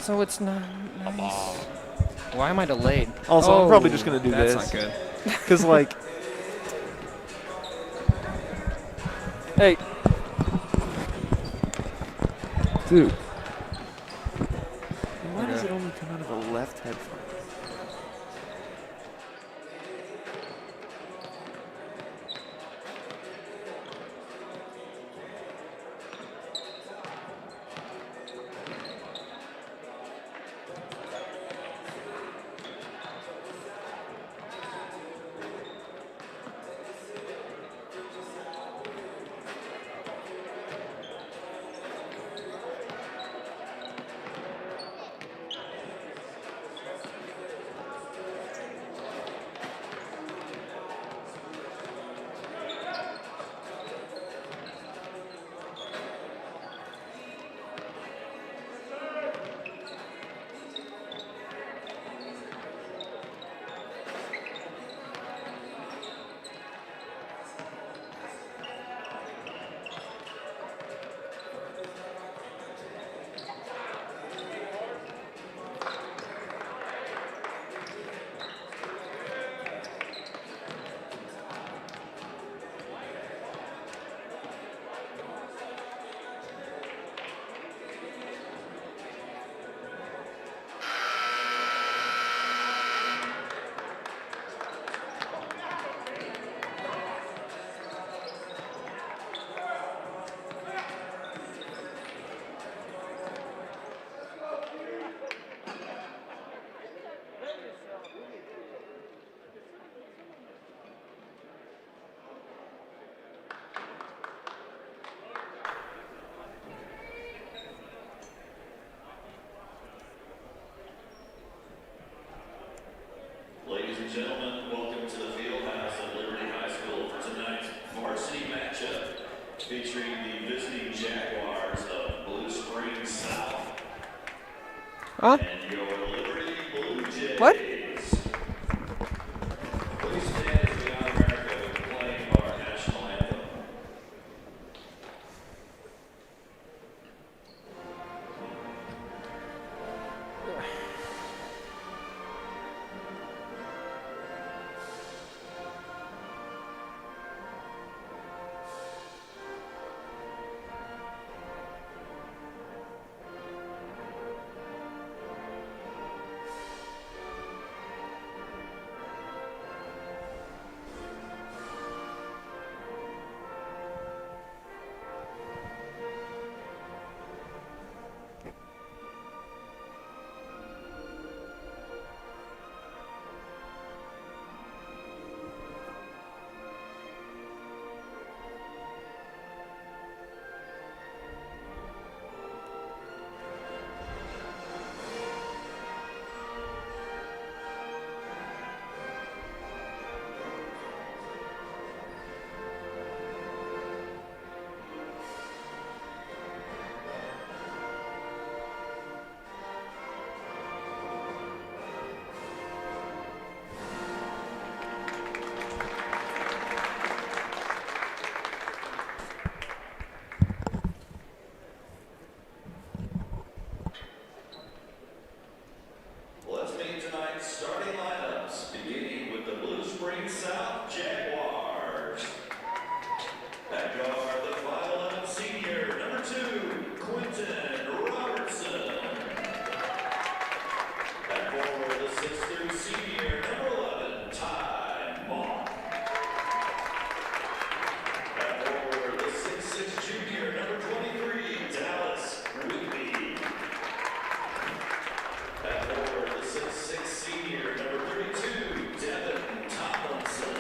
So it's not nice. Why am I delayed? Also, I'm probably just going to do this. That's not good. Because, like... Hey. Dude. Why does it only come out of the left headphone? Ladies and gentlemen, welcome to the field house at Liberty High School for tonight's varsity matchup featuring the visiting Jaguars of Blue Springs South and your Liberty Blue Jays. What? Please stand as we honor America with playing our national anthem. Let's meet tonight's starting lineups, beginning with the Blue Springs South Jaguars. At guard, the 5'11" senior, number 2, Quentin Robertson. At forward, the 6'3" senior, number 11, Ty Mock. At forward, the 6'6" junior, number 23, Dallas Whitby. At forward, the 6'6" senior, number 32, Devin Tomlinson.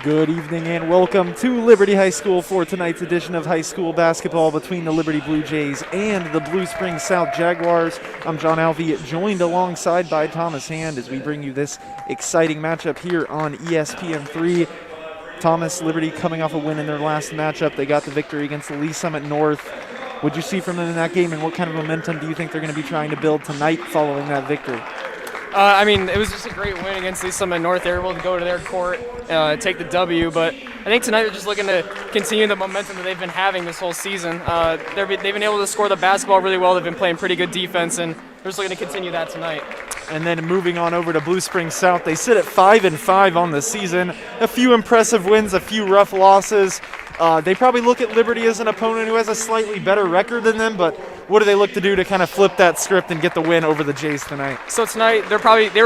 Good evening and welcome to Liberty High School for tonight's edition of high school basketball between the Liberty Blue Jays and the Blue Springs South Jaguars. I'm John Alvey, joined alongside by Thomas Hand as we bring you this exciting matchup here on ESPN3. Thomas, Liberty coming off a win in their last matchup. They got the victory against Lee Summit North. What'd you see from them in that game, and what kind of momentum do you think they're going to be trying to build tonight following that victory? I mean, it was just a great win against Lee Summit North. They were able to go to their court, take the W, but I think tonight they're just looking to continue the momentum that they've been having this whole season. They've been able to score the basketball really well. They've been playing pretty good defense, and they're just looking to continue that tonight. And then moving on over to Blue Springs South, they sit at 5-5 on the season. A few impressive wins, a few rough losses. They probably look at Liberty as an opponent who has a slightly better record than them, but what do they look to do to kind of flip that script and get the win over the Jays tonight? So tonight, they were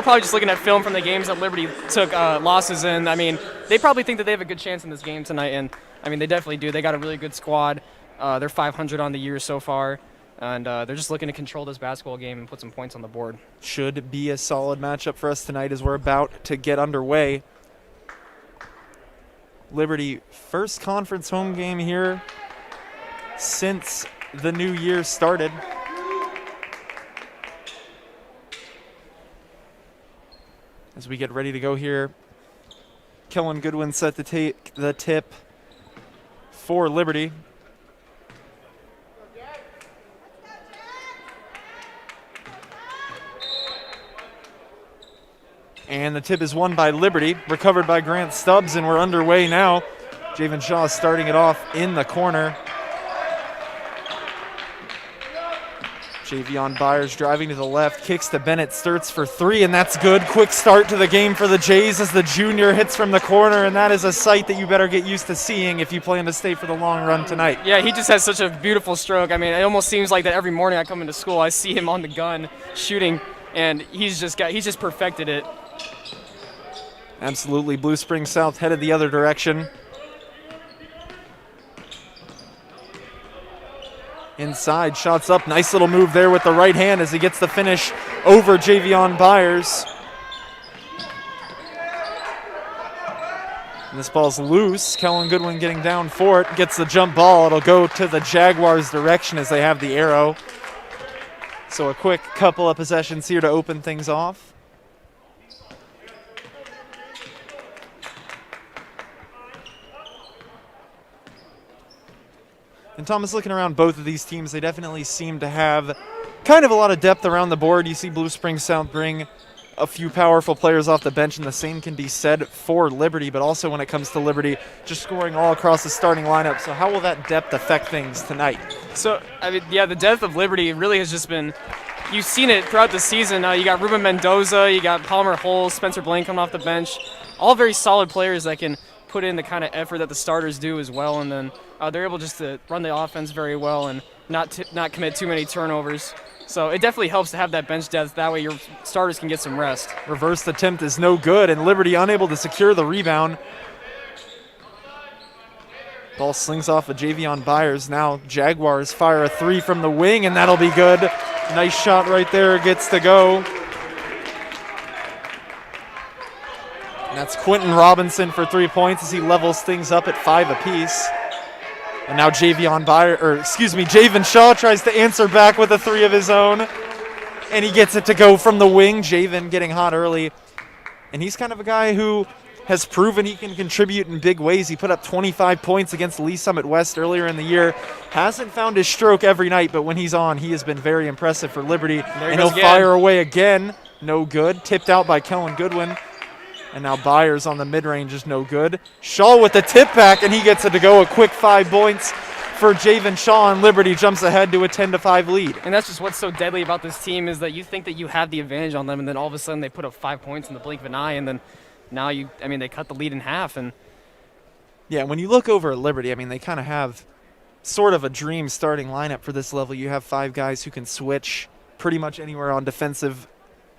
probably just looking at film from the games that Liberty took losses in. I mean, they probably think that they have a good chance in this game tonight, and I mean, they definitely do. They got a really good squad. They're 500 on the year so far, and they're just looking to control this basketball game and put some points on the board. Should be a solid matchup for us tonight as we're about to get underway. Liberty first conference home game here since the new year started. As we get ready to go here, Kellen Goodwin set to take the tip for Liberty. And the tip is won by Liberty, recovered by Grant Stubbs, and we're underway now. Javen Shaw starting it off in the corner. Javion Byers driving to the left, kicks to Bennett Sturts for three, and that's good. Quick start to the game for the Jays as the junior hits from the corner, and that is a sight that you better get used to seeing if you plan to stay for the long run tonight. Yeah, he just has such a beautiful stroke. I mean, it almost seems like that every morning I come into school, I see him on the gun shooting, and he's just perfected it. Absolutely. Blue Springs South headed the other direction. Inside, shots up. Nice little move there with the right hand as he gets the finish over Javion Byers. And this ball's loose. Kellen Goodwin getting down for it. Gets the jump ball. It'll go to the Jaguars' direction as they have the arrow. So a quick couple of possessions here to open things off. And Thomas, looking around both of these teams, they definitely seem to have kind of a lot of depth around the board. You see Blue Springs South bring a few powerful players off the bench, and the same can be said for Liberty, but also when it comes to Liberty, just scoring all across the starting lineup. So how will that depth affect things tonight? So, I mean, yeah, the depth of Liberty really has just been, you've seen it throughout the season. You got Ruben Mendoza, you got Palmer Hull, Spencer Blaine coming off the bench. All very solid players that can put in the kind of effort that the starters do as well, and then they're able just to run the offense very well and not commit too many turnovers. So it definitely helps to have that bench depth. That way your starters can get some rest. Reversed attempt is no good, and Liberty unable to secure the rebound. Ball slings off of Javion Byers. Now Jaguars fire a three from the wing, and that'll be good. Nice shot right there, gets to go. And that's Quentin Robinson for 3 points as he levels things up at 5 apiece. And now Javion Shaw tries to answer back with a three of his own. And he gets it to go from the wing. Javen getting hot early. And he's kind of a guy who has proven he can contribute in big ways. He put up 25 points against Lee Summit West earlier in the year. Hasn't found his stroke every night, but when he's on, he has been very impressive for Liberty. And he'll fire away again. No good. Tipped out by Kellen Goodwin. And now Byers on the mid-range is no good. Shaw with the tip back, and he gets it to go. A quick 5 points for Javen Shaw, and Liberty jumps ahead to a 10-5 lead. And that's just what's so deadly about this team is that you think that you have the advantage on them, and then all of a sudden they put up 5 points in the blink of an eye, and then now they cut the lead in half. And yeah, when you look over at Liberty, I mean, they kind of have sort of a dream starting lineup for this level. You have 5 guys who can switch pretty much anywhere on defensive,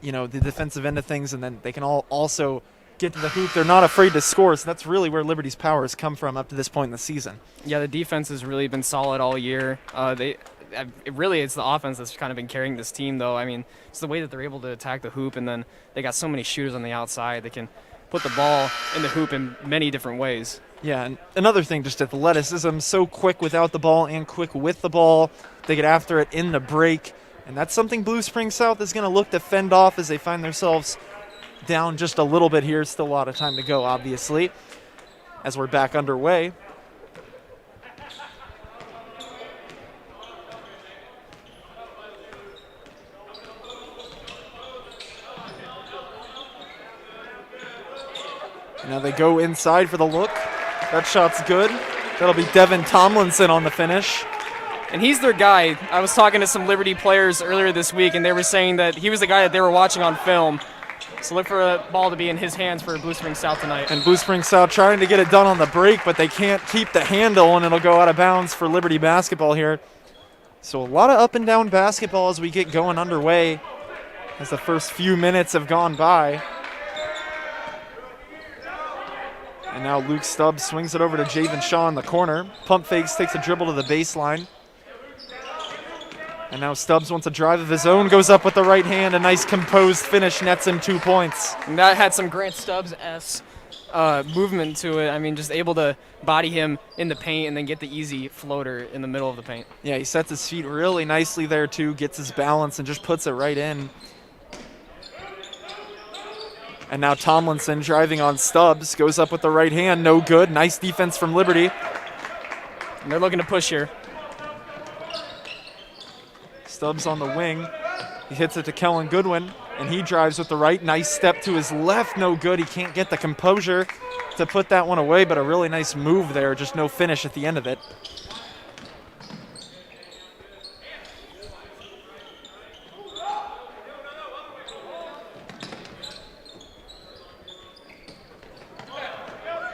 the defensive end of things, and then they can all also get to the hoop. They're not afraid to score, so that's really where Liberty's power has come from up to this point in the season. Yeah, the defense has really been solid all year. It's the offense that's kind of been carrying this team, though. I mean, it's the way that they're able to attack the hoop, and then they got so many shooters on the outside. They can put the ball in the hoop in many different ways. Yeah, and another thing, just athleticism, so quick without the ball and quick with the ball. They get after it in the break, and that's something Blue Springs South is going to look to fend off as they find themselves down just a little bit here. Still a lot of time to go, obviously, as we're back underway. Now they go inside for the look. That shot's good. That'll be Devin Tomlinson on the finish. And he's their guy. I was talking to some Liberty players earlier this week, and they were saying that he was the guy that they were watching on film. So look for the ball to be in his hands for Blue Springs South tonight. And Blue Springs South trying to get it done on the break, but they can't keep the handle, and it'll go out of bounds for Liberty basketball here. So a lot of up and down basketball as we get going underway as the first few minutes have gone by. And now Luke Stubbs swings it over to Javen Shaw in the corner. Pump fakes, takes a dribble to the baseline. And now Stubbs wants a drive of his own, goes up with the right hand. A nice composed finish, nets him 2 points. And that had some Grant Stubbs-esque movement to it. I mean, just able to body him in the paint and then get the easy floater in the middle of the paint. Yeah, he sets his feet really nicely there too, gets his balance and just puts it right in. And now Tomlinson driving on Stubbs, goes up with the right hand, no good. Nice defense from Liberty. And they're looking to push here. Stubbs on the wing. He hits it to Kellen Goodwin, and he drives with the right. Nice step to his left, no good. He can't get the composure to put that one away, but a really nice move there, just no finish at the end of it.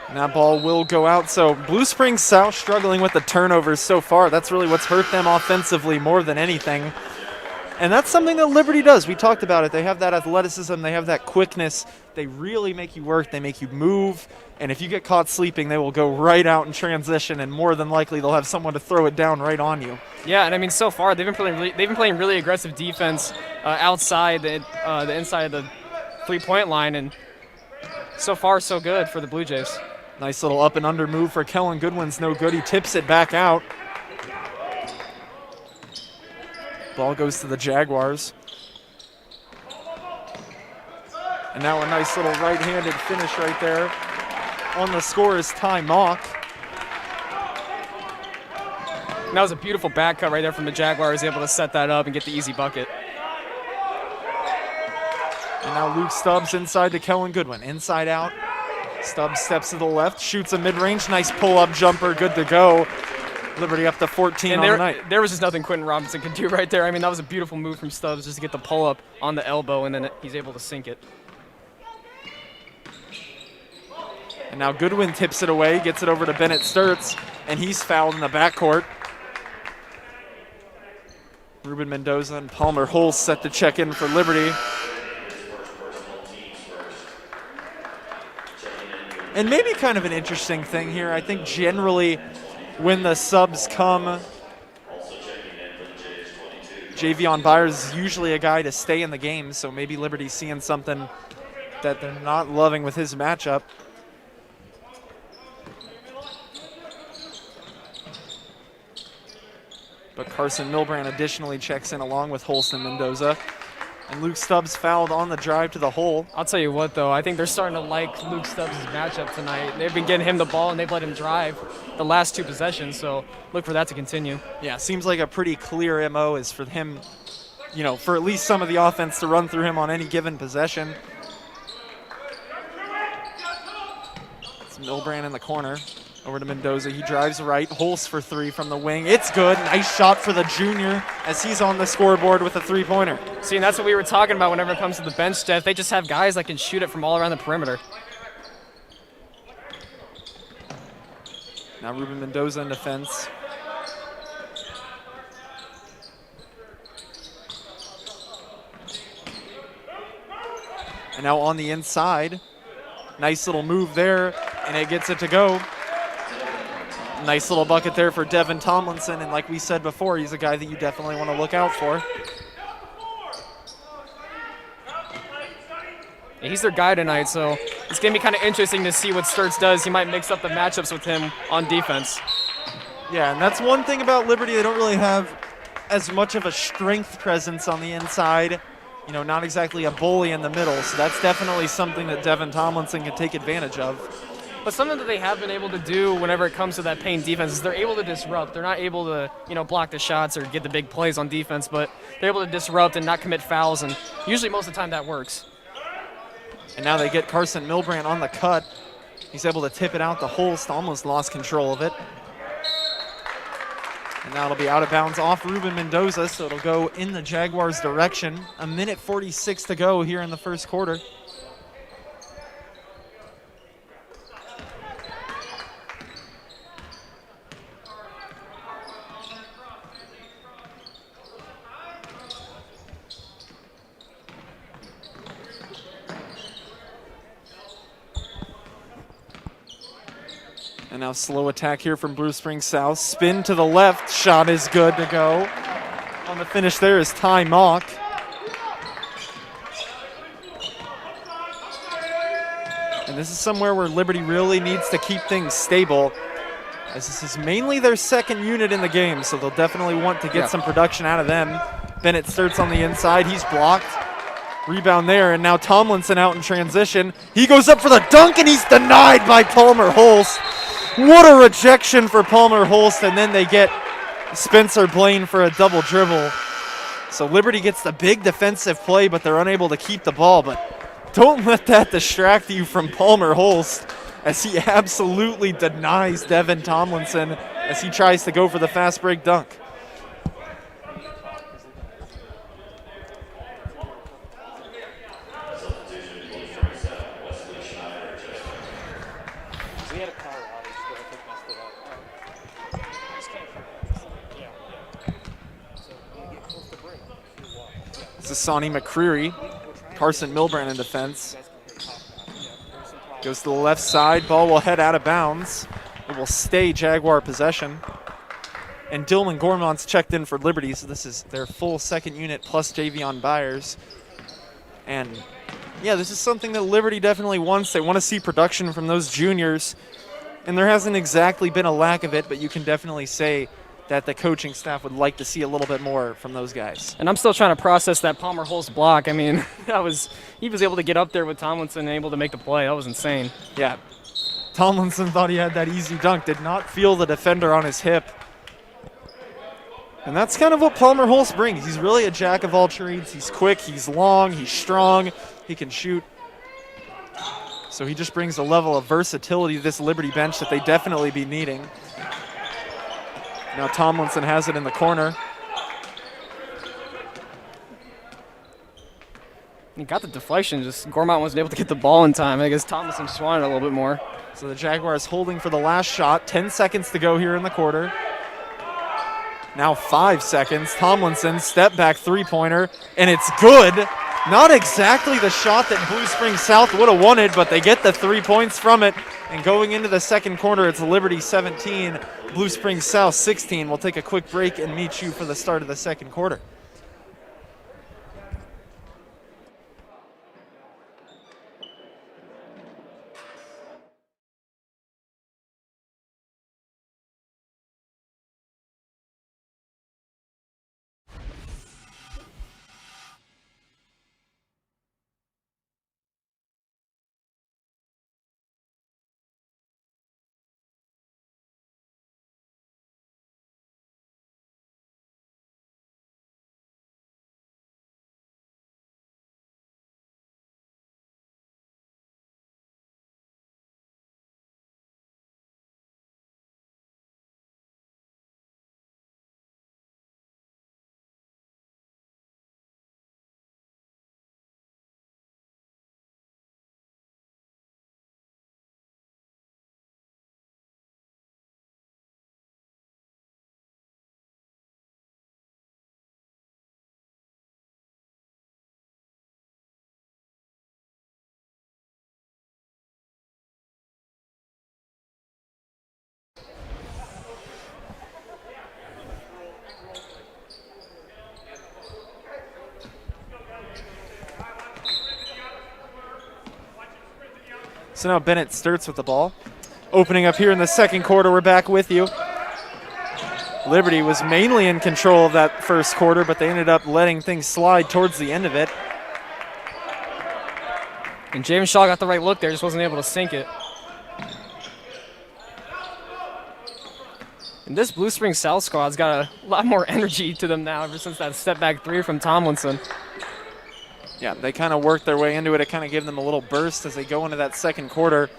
And that ball will go out. So Blue Springs South struggling with the turnovers so far. That's really what's hurt them offensively more than anything. And that's something that Liberty does. We talked about it. They have that athleticism. They have that quickness. They really make you work. They make you move. And if you get caught sleeping, they will go right out in transition, and more than likely they'll have someone to throw it down right on you. Yeah, and I mean, so far they've been playing really aggressive defense outside the inside of the three-point line, and so far so good for the Blue Jays. Nice little up and under move for Kellen Goodwin's no good. He tips it back out. Ball goes to the Jaguars. And now a nice little right-handed finish right there. On the score is Ty Mock. And that was a beautiful back cut right there from the Jaguars, able to set that up and get the easy bucket. And now Luke Stubbs inside to Kellen Goodwin. Inside out. Stubbs steps to the left, shoots a mid-range. Nice pull-up jumper, good to go. Liberty up to 14 on the night. There was just nothing Quentin Robinson could do right there. I mean, that was a beautiful move from Stubbs just to get the pull-up on the elbow, and then he's able to sink it. And now Goodwin tips it away, gets it over to Bennett Sturtz, and he's fouled in the backcourt. Ruben Mendoza and Palmer Holst set to check in for Liberty. And maybe kind of an interesting thing here. I think generally when the subs come, Javion Byers is usually a guy to stay in the game, so maybe Liberty's seeing something that they're not loving with his matchup. But Carson Milbrand additionally checks in along with Holst and Mendoza. And Luke Stubbs fouled on the drive to the hole. I'll tell you what, though, I think they're starting to like Luke Stubbs' matchup tonight. They've been getting him the ball, and they've let him drive the last two possessions, so look for that to continue. Yeah, seems like a pretty clear MO is for him, you know, for at least some of the offense to run through him on any given possession. It's Milbrand in the corner. Over to Mendoza. He drives right. Holst for three from the wing. It's good. Nice shot for the junior as he's on the scoreboard with a three-pointer. See, and that's what we were talking about whenever it comes to the bench depth. They just have guys that can shoot it from all around the perimeter. Now Ruben Mendoza in defense. And now on the inside. Nice little move there, and it gets it to go. Nice little bucket there for Devin Tomlinson, and like we said before, he's a guy that you definitely want to look out for. Yeah, he's their guy tonight, so it's going to be kind of interesting to see what Sturtz does. He might mix up the matchups with him on defense. Yeah, and that's one thing about Liberty. They don't really have as much of a strength presence on the inside. You know, not exactly a bully in the middle, so that's definitely something that Devin Tomlinson can take advantage of. But something that they have been able to do whenever it comes to that paint defense is they're able to disrupt. They're not able to, you know, block the shots or get the big plays on defense, but they're able to disrupt and not commit fouls, and usually most of the time that works. And now they get Carson Milbrand on the cut. He's able to tip it out to Holst, almost lost control of it. And now it'll be out of bounds off Ruben Mendoza, so it'll go in the Jaguars' direction. 1:46 to go here in the first quarter. And now slow attack here from Blue Springs South. Spin to the left. Shot is good to go. On the finish there is Ty Mock. And this is somewhere where Liberty really needs to keep things stable, as this is mainly their second unit in the game, so they'll definitely want to get some production out of them. Bennett starts on the inside. He's blocked. Rebound there, and now Tomlinson out in transition. He goes up for the dunk, and he's denied by Palmer Holst. What a rejection for Palmer Holst, and then they get Spencer Blaine for a double dribble. So Liberty gets the big defensive play, but they're unable to keep the ball. But don't let that distract you from Palmer Holst, as he absolutely denies Devin Tomlinson as he tries to go for the fast break dunk. This is Sonny McCreary. Carson Milbrand in defense. Goes to the left side. Ball will head out of bounds. It will stay Jaguar possession. And Dillman Gormont's checked in for Liberty, so this is their full second unit plus Javion Byers. And yeah, this is something that Liberty definitely wants. They want to see production from those juniors. And there hasn't exactly been a lack of it, but you can definitely say that the coaching staff would like to see a little bit more from those guys. And I'm still trying to process that Palmer Holst block. I mean, he was able to get up there with Tomlinson and able to make the play. That was insane. Yeah. Tomlinson thought he had that easy dunk, did not feel the defender on his hip. And that's kind of what Palmer Holst brings. He's really a jack of all trades. He's quick, he's long, he's strong, he can shoot. So he just brings a level of versatility to this Liberty bench that they definitely be needing. Now Tomlinson has it in the corner. He got the deflection, just Gormont wasn't able to get the ball in time. I guess Tomlinson just wanted it a little bit more. So the Jaguars holding for the last shot. 10 seconds to go here in the quarter. Now 5 seconds. Tomlinson, step back three-pointer, and it's good. Not exactly the shot that Blue Springs South would have wanted, but they get the 3 points from it. And going into the second quarter, it's Liberty 17, Blue Springs South 16. We'll take a quick break and meet you for the start of the second quarter. So now Bennett Sturts with the ball. Opening up here in the second quarter, we're back with you. Liberty was mainly in control of that first quarter, but they ended up letting things slide towards the end of it. And James Shaw got the right look there, just wasn't able to sink it. And this Blue Springs South squad's got a lot more energy to them now ever since that step back three from Tomlinson. Yeah, they kind of worked their way into it. It kind of gave them a little burst as they go into that second quarter.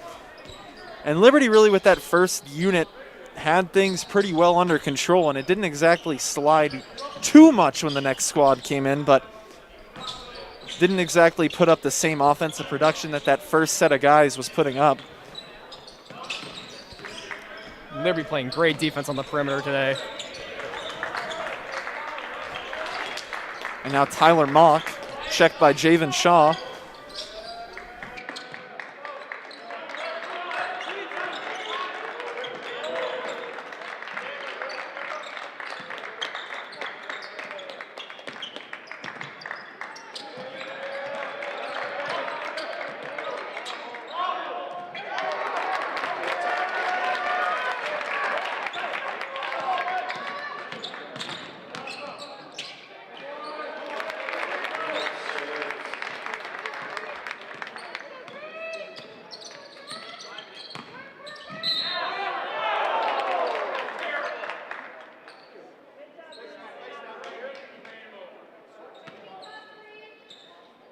And Liberty really with that first unit had things pretty well under control, and it didn't exactly slide too much when the next squad came in, but didn't exactly put up the same offensive production that first set of guys was putting up. Liberty playing great defense on the perimeter today. And now Tyler Mock, checked by Javen Shaw.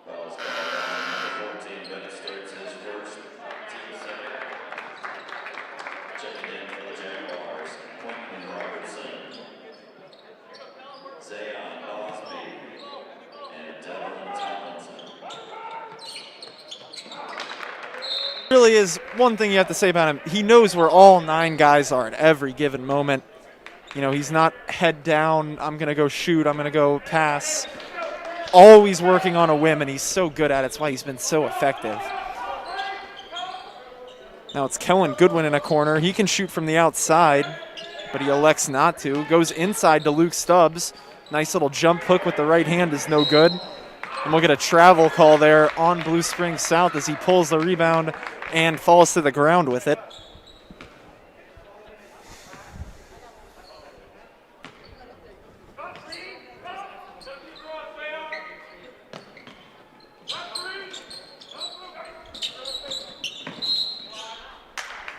Fouls called on number 14, Bennett starts his first, team second. Checking in for the Jaguars, Quentin Robertson, Zayon Bosby, and Devin Tomlinson. Really is one thing you have to say about him. He knows where all 9 guys are at every given moment. You know, he's not head down, I'm going to go shoot, I'm going to go pass. Always working on a whim, and he's so good at it. That's why he's been so effective. Now it's Kellen Goodwin in a corner. He can shoot from the outside, but he elects not to. Goes inside to Luke Stubbs. Nice little jump hook with the right hand is no good. And we'll get a travel call there on Blue Springs South as he pulls the rebound and falls to the ground with it.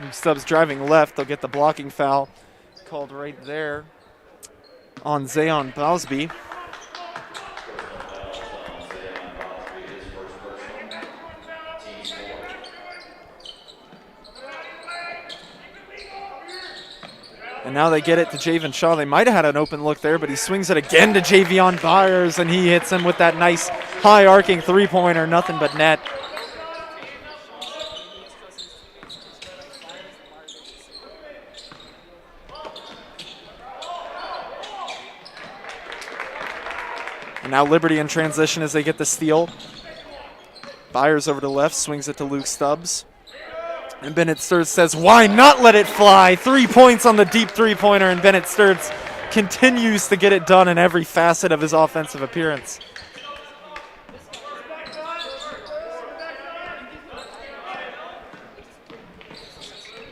Luke Stubbs driving left. They'll get the blocking foul called right there on Zayon Bosby. And now they get it to Javen Shaw. They might have had an open look there, but he swings it again to Javion Byers, and he hits him with that nice high arcing three-pointer, nothing but net. And now Liberty in transition as they get the steal. Byers over to the left, swings it to Luke Stubbs. And Bennett Sturz says, why not let it fly? 3 points on the deep three-pointer, and Bennett Sturz continues to get it done in every facet of his offensive appearance.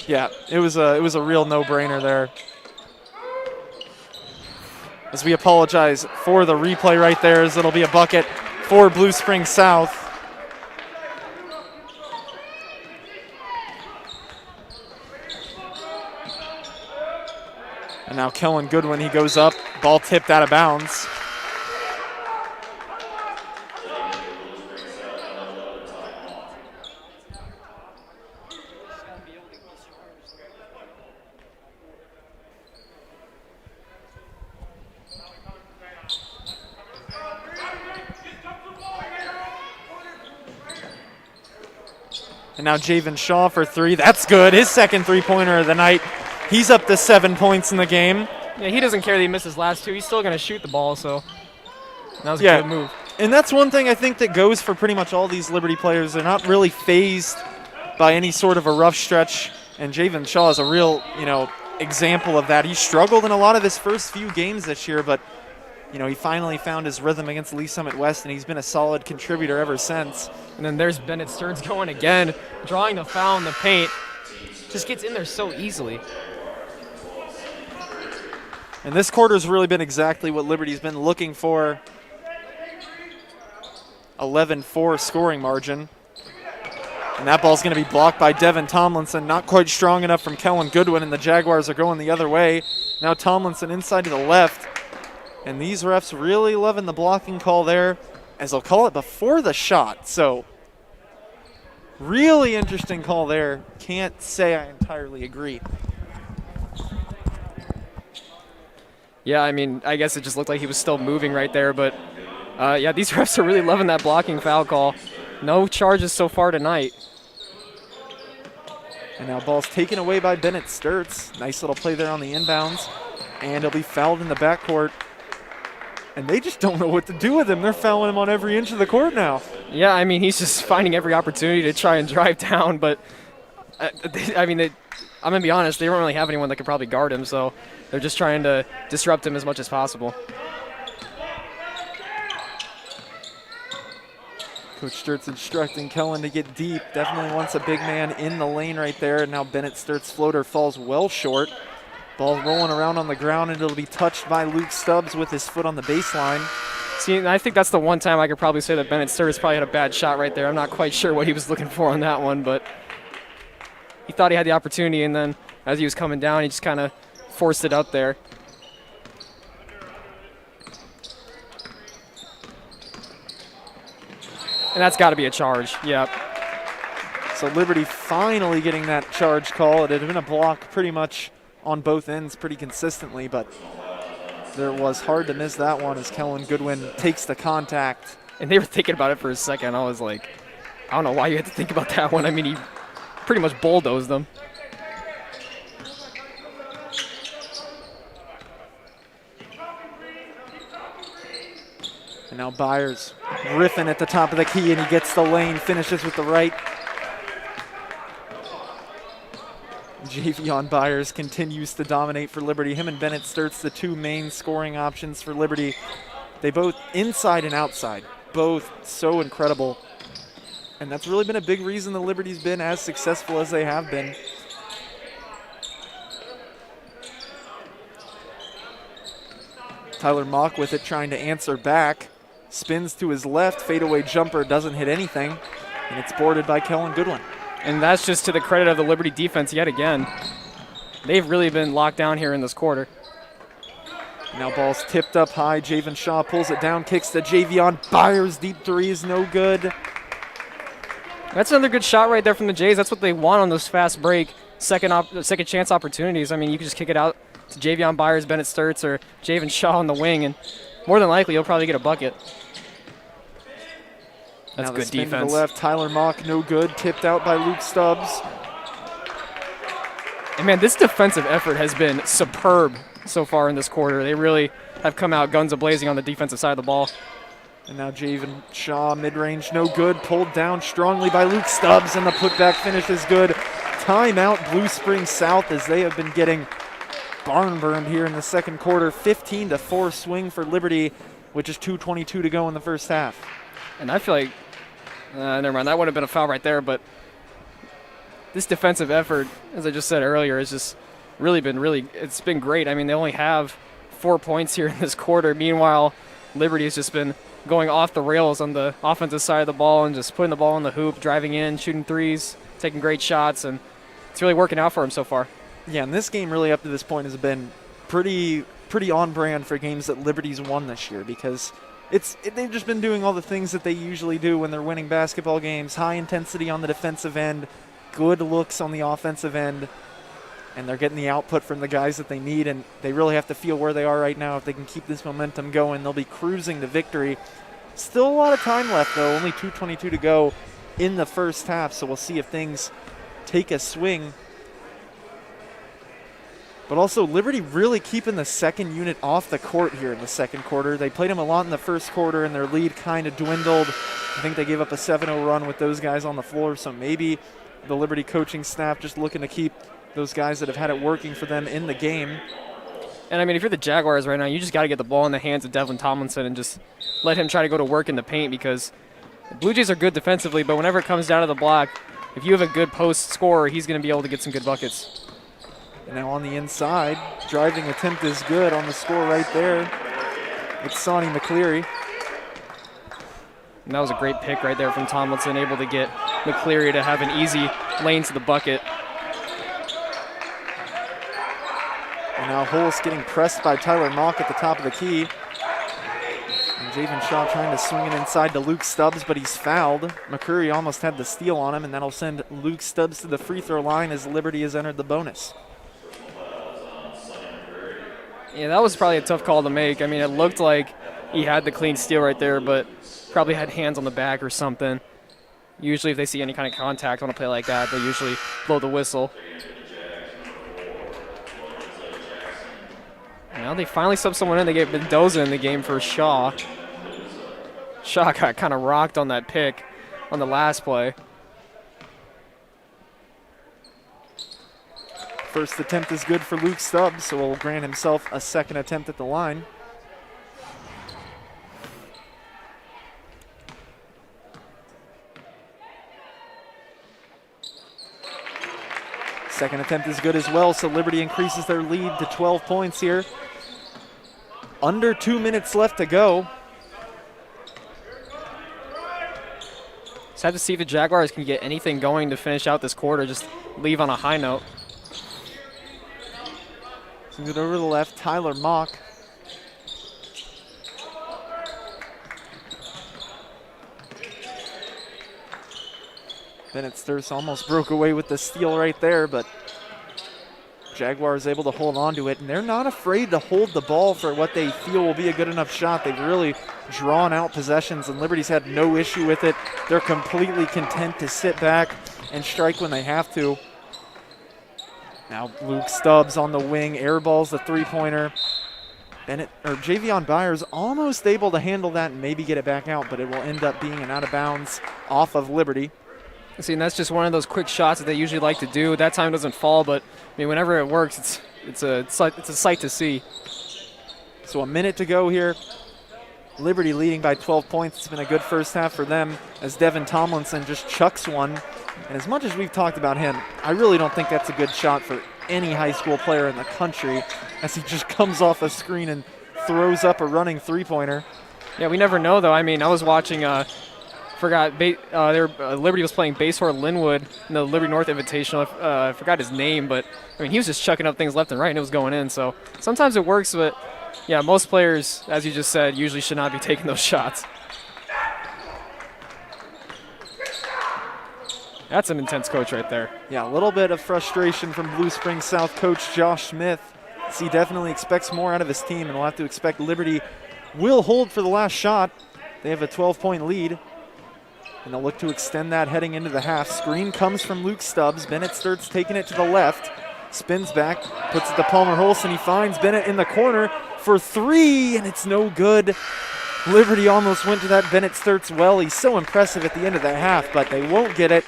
Yeah, it was a real no-brainer there. As we apologize for the replay right there, as it'll be a bucket for Blue Springs South. And now Kellen Goodwin, he goes up, ball tipped out of bounds. And now Javen Shaw for three. That's good. His second three-pointer of the night. He's up to 7 points in the game. Yeah, he doesn't care that he missed his last two. He's still going to shoot the ball, so that was a good move. And that's one thing I think that goes for pretty much all these Liberty players. They're not really phased by any sort of a rough stretch. And Javen Shaw is a real, example of that. He struggled in a lot of his first few games this year, but he finally found his rhythm against Lee Summit West, and he's been a solid contributor ever since. And then there's Bennett Sturz going again, drawing the foul in the paint. Just gets in there so easily. And this quarter's really been exactly what Liberty's been looking for. 11-4 scoring margin. And that ball's going to be blocked by Devin Tomlinson. Not quite strong enough from Kellen Goodwin, and the Jaguars are going the other way. Now Tomlinson inside to the left. And these refs really loving the blocking call there, as they'll call it before the shot. So Really interesting call there. Can't say I entirely agree. Yeah, I mean, I guess it just looked like he was still moving right there, but yeah, these refs are really loving that blocking foul call. No charges so far tonight. And now ball's taken away by Bennett Sturts. Nice little play there on the inbounds. And he'll be fouled in the backcourt. And they just don't know what to do with him. They're fouling him on every inch of the court now. Yeah, I mean, he's just finding every opportunity to try and drive down, but I mean, I'm going to be honest, they don't really have anyone that could probably guard him, so they're just trying to disrupt him as much as possible. Coach Sturts instructing Kellen to get deep. Definitely wants a big man in the lane right there. And now Bennett Sturts' floater falls well short. Ball rolling around on the ground, and it'll be touched by Luke Stubbs with his foot on the baseline. See, I think that's the one time I could probably say that Bennett Sturts probably had a bad shot right there. I'm not quite sure what he was looking for on that one, but he thought he had the opportunity, and then as he was coming down, he just kind of forced it up there. And that's got to be a charge, yep. So Liberty finally getting that charge call. It had been a block pretty much on both ends pretty consistently, but there was hard to miss that one as Kellen Goodwin takes the contact. And they were thinking about it for a second. I was like, I don't know why you had to think about that one. I mean, he pretty much bulldozed them. And now Byers riffing at the top of the key, and he gets the lane, finishes with the right. Javion Byers continues to dominate for Liberty. Him and Bennett Sturts, the two main scoring options for Liberty. They both inside and outside, both so incredible. And that's really been a big reason the Liberty's been as successful as they have been. Tyler Mock with it, trying to answer back. Spins to his left, fadeaway jumper doesn't hit anything, and it's boarded by Kellen Goodwin. And that's just to the credit of the Liberty defense yet again. They've really been locked down here in this quarter. Now ball's tipped up high. Javen Shaw pulls it down, kicks to Javion Byers. Deep three is no good. That's another good shot right there from the Jays. That's what they want on those fast break, second chance opportunities. I mean, you can just kick it out to Javion Byers, Bennett Sturts, or Javen Shaw on the wing, and more than likely you'll probably get a bucket. That's now good spin defense. To the left, Tyler Mock, no good. Tipped out by Luke Stubbs. And man, this defensive effort has been superb so far in this quarter. They really have come out guns a-blazing on the defensive side of the ball. And now Javen Shaw, mid-range, no good. Pulled down strongly by Luke Stubbs, and the putback finish is good. Timeout, Blue Springs South, as they have been getting barn burned here in the second quarter. 15-4 swing for Liberty, which is 2:22 to go in the first half. And I feel like, never mind, that would have been a foul right there, but this defensive effort, as I just said earlier, has just it's been great. I mean, they only have 4 points here in this quarter. Meanwhile, Liberty has just been going off the rails on the offensive side of the ball and just putting the ball in the hoop, driving in, shooting threes, taking great shots, and it's really working out for them so far. Yeah, and this game really up to this point has been pretty on brand for games that Liberty's won this year, because they've just been doing all the things that they usually do when they're winning basketball games. High intensity on the defensive end, good looks on the offensive end, and they're getting the output from the guys that they need, and they really have to feel where they are right now. If they can keep this momentum going, they'll be cruising to victory. Still a lot of time left, though. Only 2:22 to go in the first half, so we'll see if things take a swing. But also, Liberty really keeping the second unit off the court here in the second quarter. They played them a lot in the first quarter, and their lead kind of dwindled. I think they gave up a 7-0 run with those guys on the floor, so maybe the Liberty coaching staff just looking to keep those guys that have had it working for them in the game. And, I mean, if you're the Jaguars right now, you just got to get the ball in the hands of Devlin Tomlinson and just let him try to go to work in the paint, because the Blue Jays are good defensively, but whenever it comes down to the block, if you have a good post scorer, he's going to be able to get some good buckets. And now on the inside, driving attempt is good on the score right there. It's Sonny McCleary. And that was a great pick right there from Tomlinson, able to get McCleary to have an easy lane to the bucket. And now Holst getting pressed by Tyler Mock at the top of the key. And Javen Shaw trying to swing it inside to Luke Stubbs, but he's fouled. McCurry almost had the steal on him, and that'll send Luke Stubbs to the free throw line as Liberty has entered the bonus. Yeah, that was probably a tough call to make. I mean, it looked like he had the clean steal right there, but probably had hands on the back or something. Usually if they see any kind of contact on a play like that, they usually blow the whistle. Now they finally sub someone in. They get Mendoza in the game for Shaw. Shaw got kind of rocked on that pick on the last play. First attempt is good for Luke Stubbs, so will grant himself a second attempt at the line. Second attempt is good as well, so Liberty increases their lead to 12 points here. Under 2 minutes left to go. Just have to see if the Jaguars can get anything going to finish out this quarter, just leave on a high note. Sends it over to the left, Tyler Mock. Bennett Sturz almost broke away with the steal right there, but Jaguars able to hold on to it, and they're not afraid to hold the ball for what they feel will be a good enough shot. They've really drawn out possessions, and Liberty's had no issue with it. They're completely content to sit back and strike when they have to. Now Luke Stubbs on the wing, airballs the three-pointer. Javion Byers almost able to handle that and maybe get it back out, but it will end up being an out of bounds off of Liberty. See, and that's just one of those quick shots that they usually like to do. That time doesn't fall, but I mean, whenever it works, it's a sight to see. So a minute to go here. Liberty leading by 12 points. It's been a good first half for them as Devin Tomlinson just chucks one. And as much as we've talked about him, I really don't think that's a good shot for any high school player in the country as he just comes off a screen and throws up a running three-pointer. Yeah, we never know, though. I mean, I was watching, Liberty was playing Basehor Linwood in the Liberty North Invitational. I forgot his name, but I mean, he was just chucking up things left and right, and it was going in. So sometimes it works, but yeah, most players, as you just said, usually should not be taking those shots. That's an intense coach right there. Yeah, a little bit of frustration from Blue Springs South coach Josh Smith. He definitely expects more out of his team, and we'll have to expect Liberty will hold for the last shot. They have a 12-point lead, and they'll look to extend that heading into the half. Screen comes from Luke Stubbs. Bennett starts taking it to the left, spins back, puts it to Palmer Holson. He finds Bennett in the corner for three, and it's no good. Liberty almost went to that Bennett Sturts well. He's so impressive at the end of the half, but they won't get it.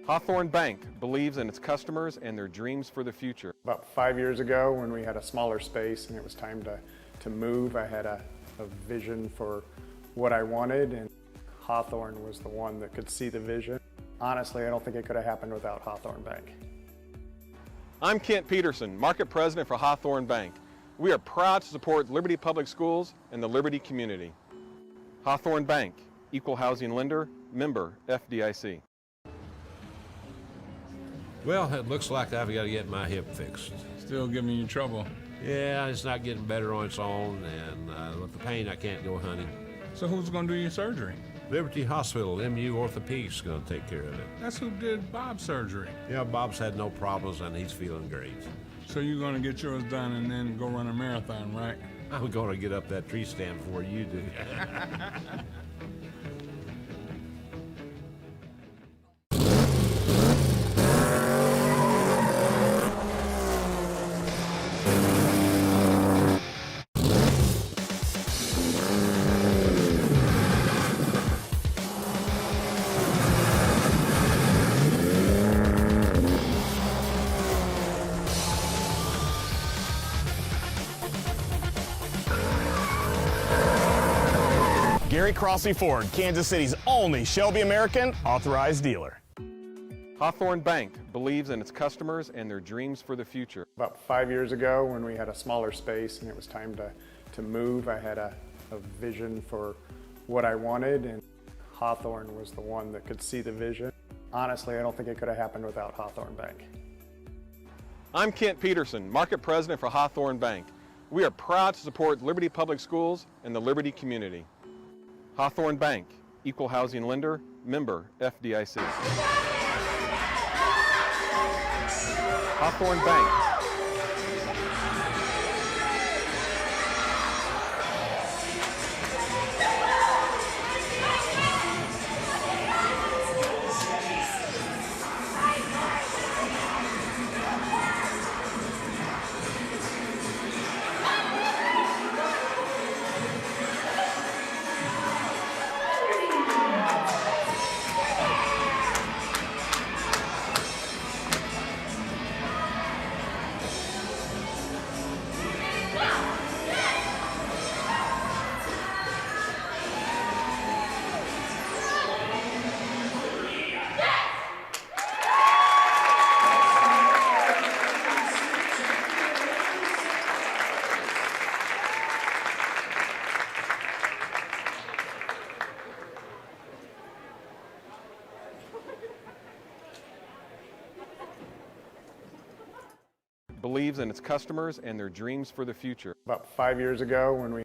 Hawthorne Bank believes in its customers and their dreams for the future. About 5 years ago, when we had a smaller space and it was time to move, I had a vision for what I wanted, and Hawthorne was the one that could see the vision. Honestly, I don't think it could have happened without Hawthorne Bank. I'm Kent Peterson, Market President for Hawthorne Bank. We are proud to support Liberty Public Schools and the Liberty community. Hawthorne Bank, Equal Housing Lender, member FDIC. Well, it looks like I've got to get my hip fixed. Still giving you trouble. Yeah, it's not getting better on its own, and with the pain, I can't go hunting. So who's going to do your surgery? Liberty Hospital, MU Orthopedics, is going to take care of it. That's who did Bob's surgery. Yeah, Bob's had no problems, and he's feeling great. So you're going to get yours done and then go run a marathon, right? I'm going to get up that tree stand before you do. Gary Crossley Ford, Kansas City's only Shelby American authorized dealer. Hawthorne Bank believes in its customers and their dreams for the future. About 5 years ago, when we had a smaller space and it was time to move, I had a vision for what I wanted, and Hawthorne was the one that could see the vision. Honestly, I don't think it could have happened without Hawthorne Bank. I'm Kent Peterson, Market President for Hawthorne Bank. We are proud to support Liberty Public Schools and the Liberty community. Hawthorne Bank, Equal Housing Lender, member FDIC. Hawthorne Bank. Believes in its customers and their dreams for the future. About 5 years ago when we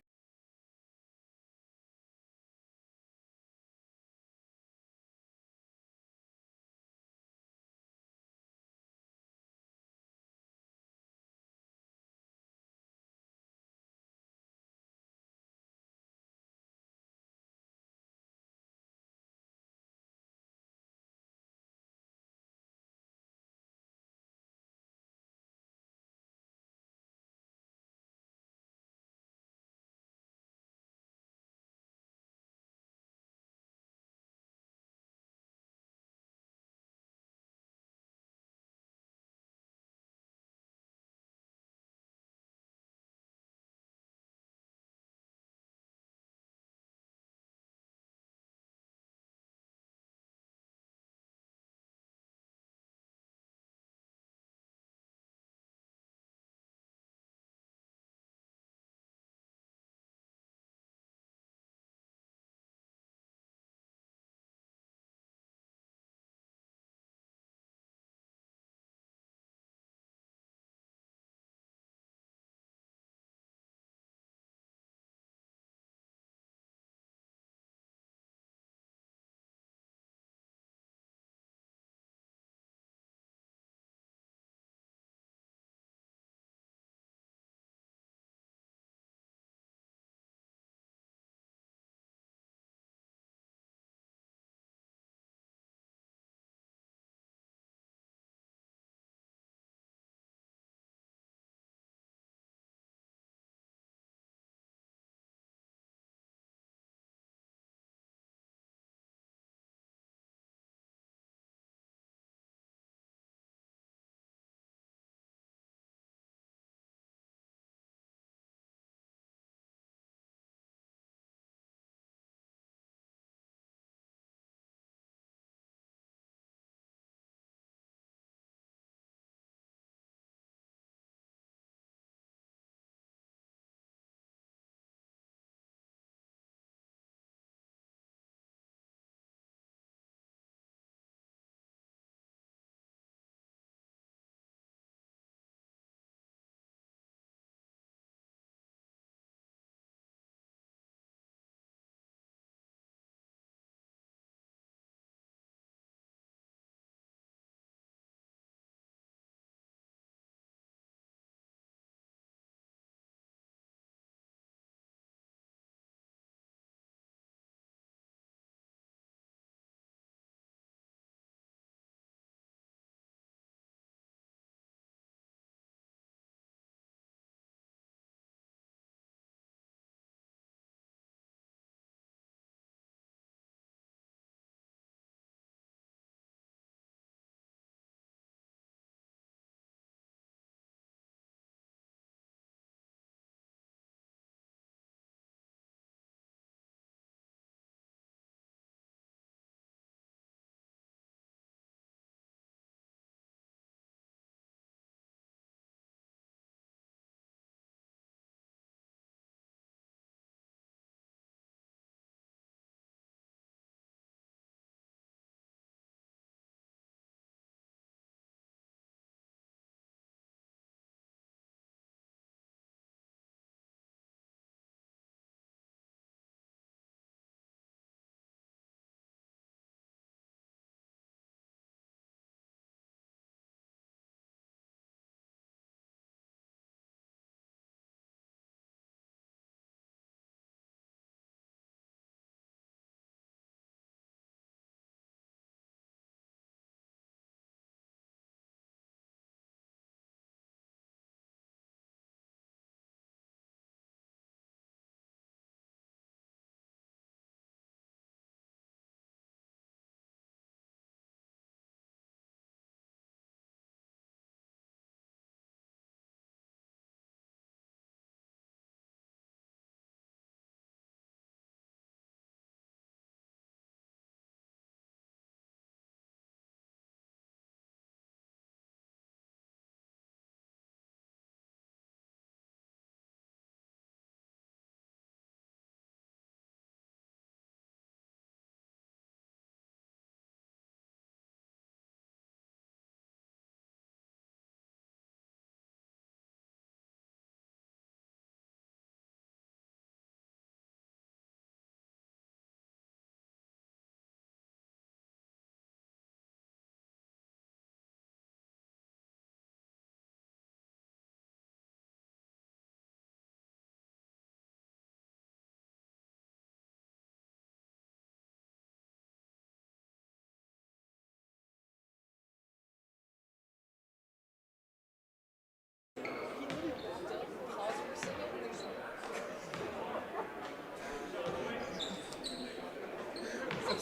And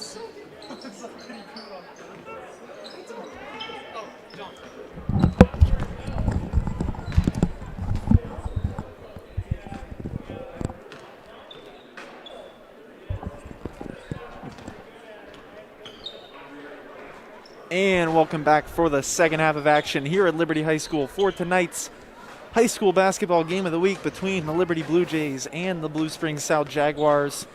welcome back for the second half of action here at Liberty High School for tonight's high school basketball game of the week between the Liberty Blue Jays and the Blue Springs South Jaguars.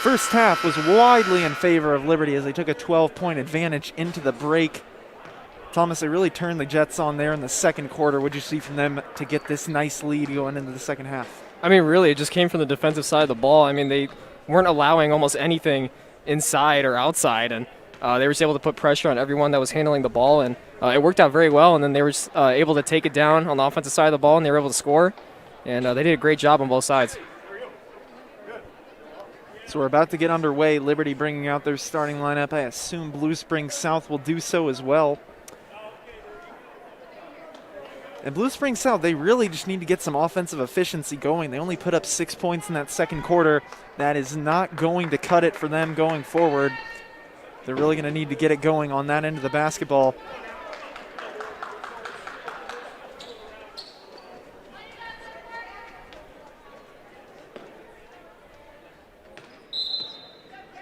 First half was widely in favor of Liberty as they took a 12-point advantage into the break. Thomas, they really turned the Jets on there in the second quarter. What did you see from them to get this nice lead going into the second half? I mean, really, it just came from the defensive side of the ball. I mean, they weren't allowing almost anything inside or outside, and they were just able to put pressure on everyone that was handling the ball, and it worked out very well. And then they were just, able to take it down on the offensive side of the ball, and they were able to score. And they did a great job on both sides. So we're about to get underway. Liberty bringing out their starting lineup. I assume Blue Springs South will do so as well. And Blue Springs South, they really just need to get some offensive efficiency going. They only put up 6 points in that second quarter. That is not going to cut it for them going forward. They're really going to need to get it going on that end of the basketball.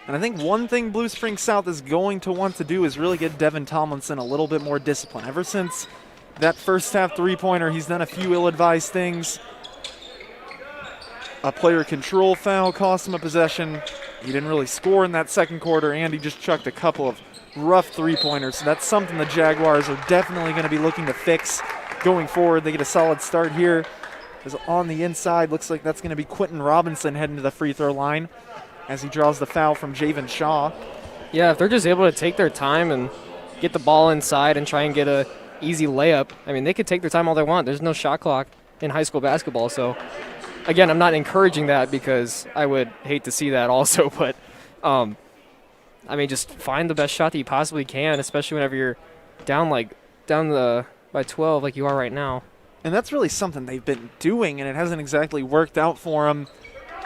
And I think one thing Blue Springs South is going to want to do is really get Devin Tomlinson a little bit more discipline. Ever since that first half three-pointer, he's done a few ill-advised things. A player control foul cost him a possession. He didn't really score in that second quarter, and he just chucked a couple of rough three-pointers. So that's something the Jaguars are definitely going to be looking to fix going forward. They get a solid start here. As on the inside, looks like that's going to be Quentin Robinson heading to the free throw line as he draws the foul from Javen Shaw. Yeah, if they're just able to take their time and get the ball inside and try and get a easy layup, I mean, they could take their time all they want. There's no shot clock in high school basketball, so again, I'm not encouraging that because I would hate to see that also, but I mean, just find the best shot that you possibly can, especially whenever you're down by 12 like you are right now. And that's really something they've been doing, and it hasn't exactly worked out for them.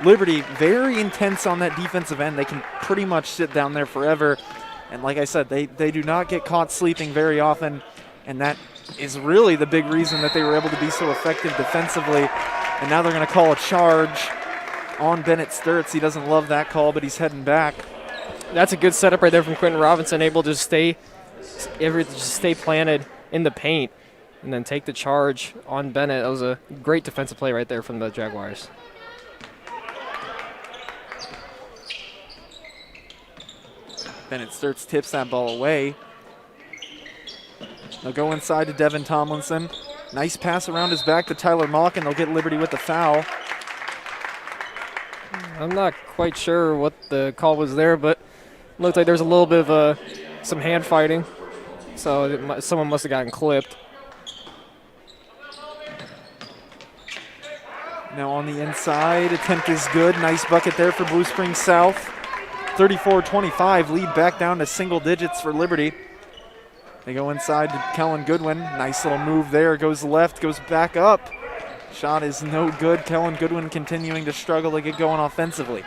Liberty, very intense on that defensive end. They can pretty much sit down there forever. And like I said, they do not get caught sleeping very often, and that is really the big reason that they were able to be so effective defensively. And now they're going to call a charge on Bennett Sturts. He doesn't love that call, but he's heading back. That's a good setup right there from Quentin Robinson, able to stay planted in the paint and then take the charge on Bennett. That was a great defensive play right there from the Jaguars. Bennett Sturts tips that ball away. They'll go inside to Devin Tomlinson. Nice pass around his back to Tyler Mock, and they'll get Liberty with the foul. I'm not quite sure what the call was there, but it looked like there's a little bit of some hand fighting. So someone must have gotten clipped. Now on the inside, attempt is good. Nice bucket there for Blue Springs South. 34-25, lead back down to single digits for Liberty. They go inside to Kellen Goodwin. Nice little move there. Goes left, goes back up. Shot is no good. Kellen Goodwin continuing to struggle to get going offensively.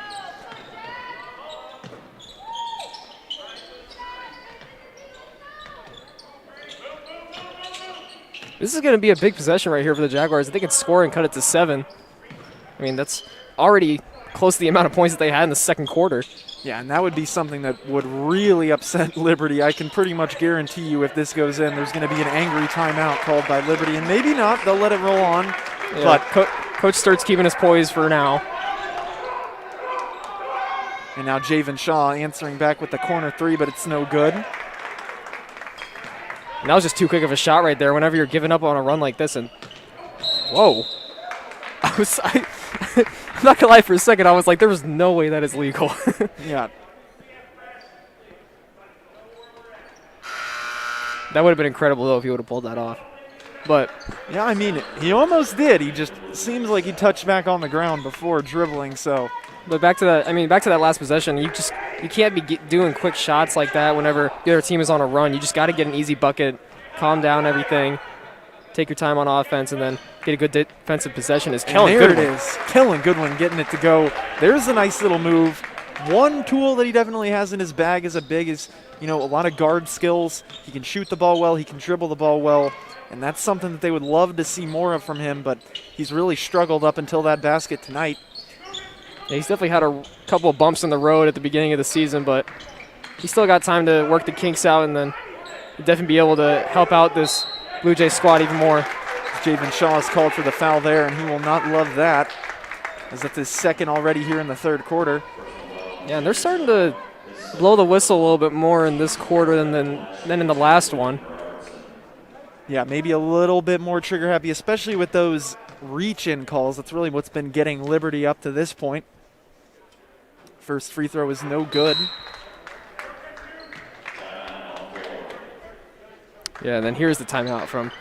This is going to be a big possession right here for the Jaguars. If they can score and cut it to 7, I mean, that's already close to the amount of points that they had in the second quarter. Yeah, and that would be something that would really upset Liberty. I can pretty much guarantee you if this goes in, there's going to be an angry timeout called by Liberty, and maybe not. They'll let it roll on. Yeah, but Coach Sturts keeping his poise for now. And now Javen Shaw answering back with the corner three, but it's no good. And that was just too quick of a shot right there whenever you're giving up on a run like this. And whoa. I'm not going to lie, for a second, I was like, there was no way that is legal. Yeah. That would have been incredible, though, if he would have pulled that off. But yeah, I mean, he almost did. He just seems like he touched back on the ground before dribbling, so. But back to that last possession, you can't be doing quick shots like that whenever the other team is on a run. You just got to get an easy bucket, calm down everything, take your time on offense, and then get a good defensive possession. Is Kellen Goodwin. There it is. Kellen Goodwin getting it to go. There's a nice little move. One tool that he definitely has in his bag is a lot of guard skills. He can shoot the ball well, he can dribble the ball well, and that's something that they would love to see more of from him, but he's really struggled up until that basket tonight. Yeah, he's definitely had a couple of bumps in the road at the beginning of the season, but he's still got time to work the kinks out and then definitely be able to help out this Blue Jays squad even more. Javen Shaw is called for the foul there, and he will not love that, as that's his second already here in the third quarter. Yeah, and they're starting to blow the whistle a little bit more in this quarter than in the last one. Yeah, maybe a little bit more trigger happy, especially with those reach-in calls. That's really what's been getting Liberty up to this point. First free throw is no good. Yeah, and then here's the timeout from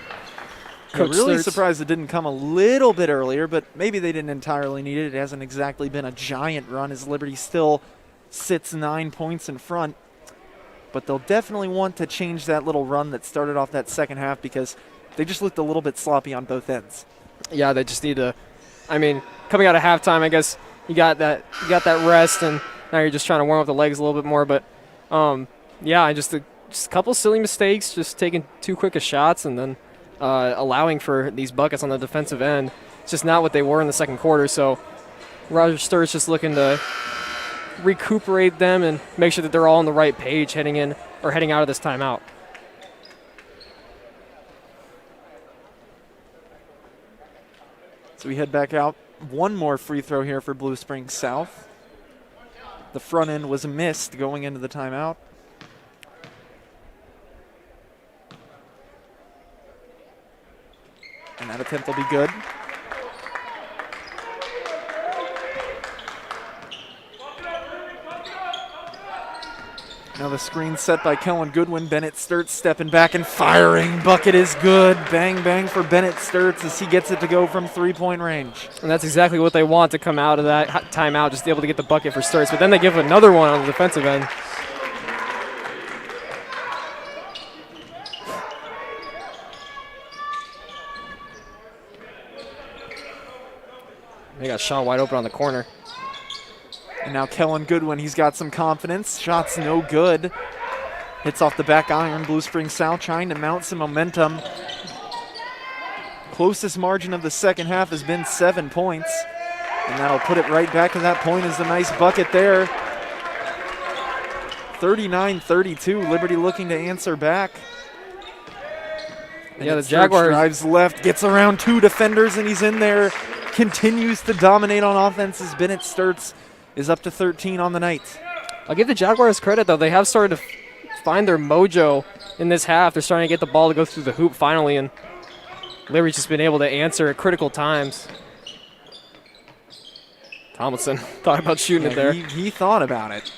Coach really Sturtz. Surprised it didn't come a little bit earlier, but maybe they didn't entirely need it. It hasn't exactly been a giant run as Liberty still sits 9 points in front. But they'll definitely want to change that little run that started off that second half because they just looked a little bit sloppy on both ends. Yeah, they just need to. I mean, coming out of halftime, I guess you got that rest, and now you're just trying to warm up the legs a little bit more. But yeah, just a couple silly mistakes, just taking too quick of shots, and then allowing for these buckets on the defensive end. It's just not what they were in the second quarter. So Roger Sturtz just looking to recuperate them and make sure that they're all on the right page heading out of this timeout. So we head back out. One more free throw here for Blue Springs South. The front end was missed going into the timeout. And that attempt will be good. Now the screen set by Kellen Goodwin. Bennett Sturtz stepping back and firing. Bucket is good. Bang, bang for Bennett Sturtz as he gets it to go from three-point range. And that's exactly what they want to come out of that timeout, just be able to get the bucket for Sturtz. But then they give another one on the defensive end. They got Sean wide open on the corner. And now Kellen Goodwin, he's got some confidence. Shot's no good. Hits off the back iron. Blue Springs South trying to mount some momentum. Closest margin of the second half has been 7 points. And that'll put it right back to that point as a nice bucket there. 39-32, Liberty looking to answer back. Yeah, the Jaguars drives left, gets around two defenders, and he's in there. Continues to dominate on offense as Bennett Sturtz is up to 13 on the night. I'll give the Jaguars credit, though. They have started to find their mojo in this half. They're starting to get the ball to go through the hoop finally, and Liberty's just been able to answer at critical times. Tomlinson thought about shooting it there. He thought about it.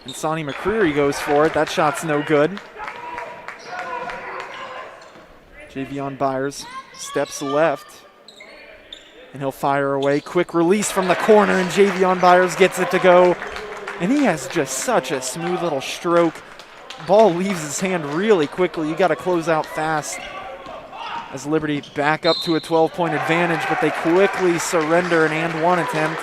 And Sonny McCreary goes for it. That shot's no good. Javion Byers steps left. And he'll fire away. Quick release from the corner, and Javion Byers gets it to go. And he has just such a smooth little stroke. Ball leaves his hand really quickly. You got to close out fast as Liberty back up to a 12-point advantage, but they quickly surrender an and one attempt.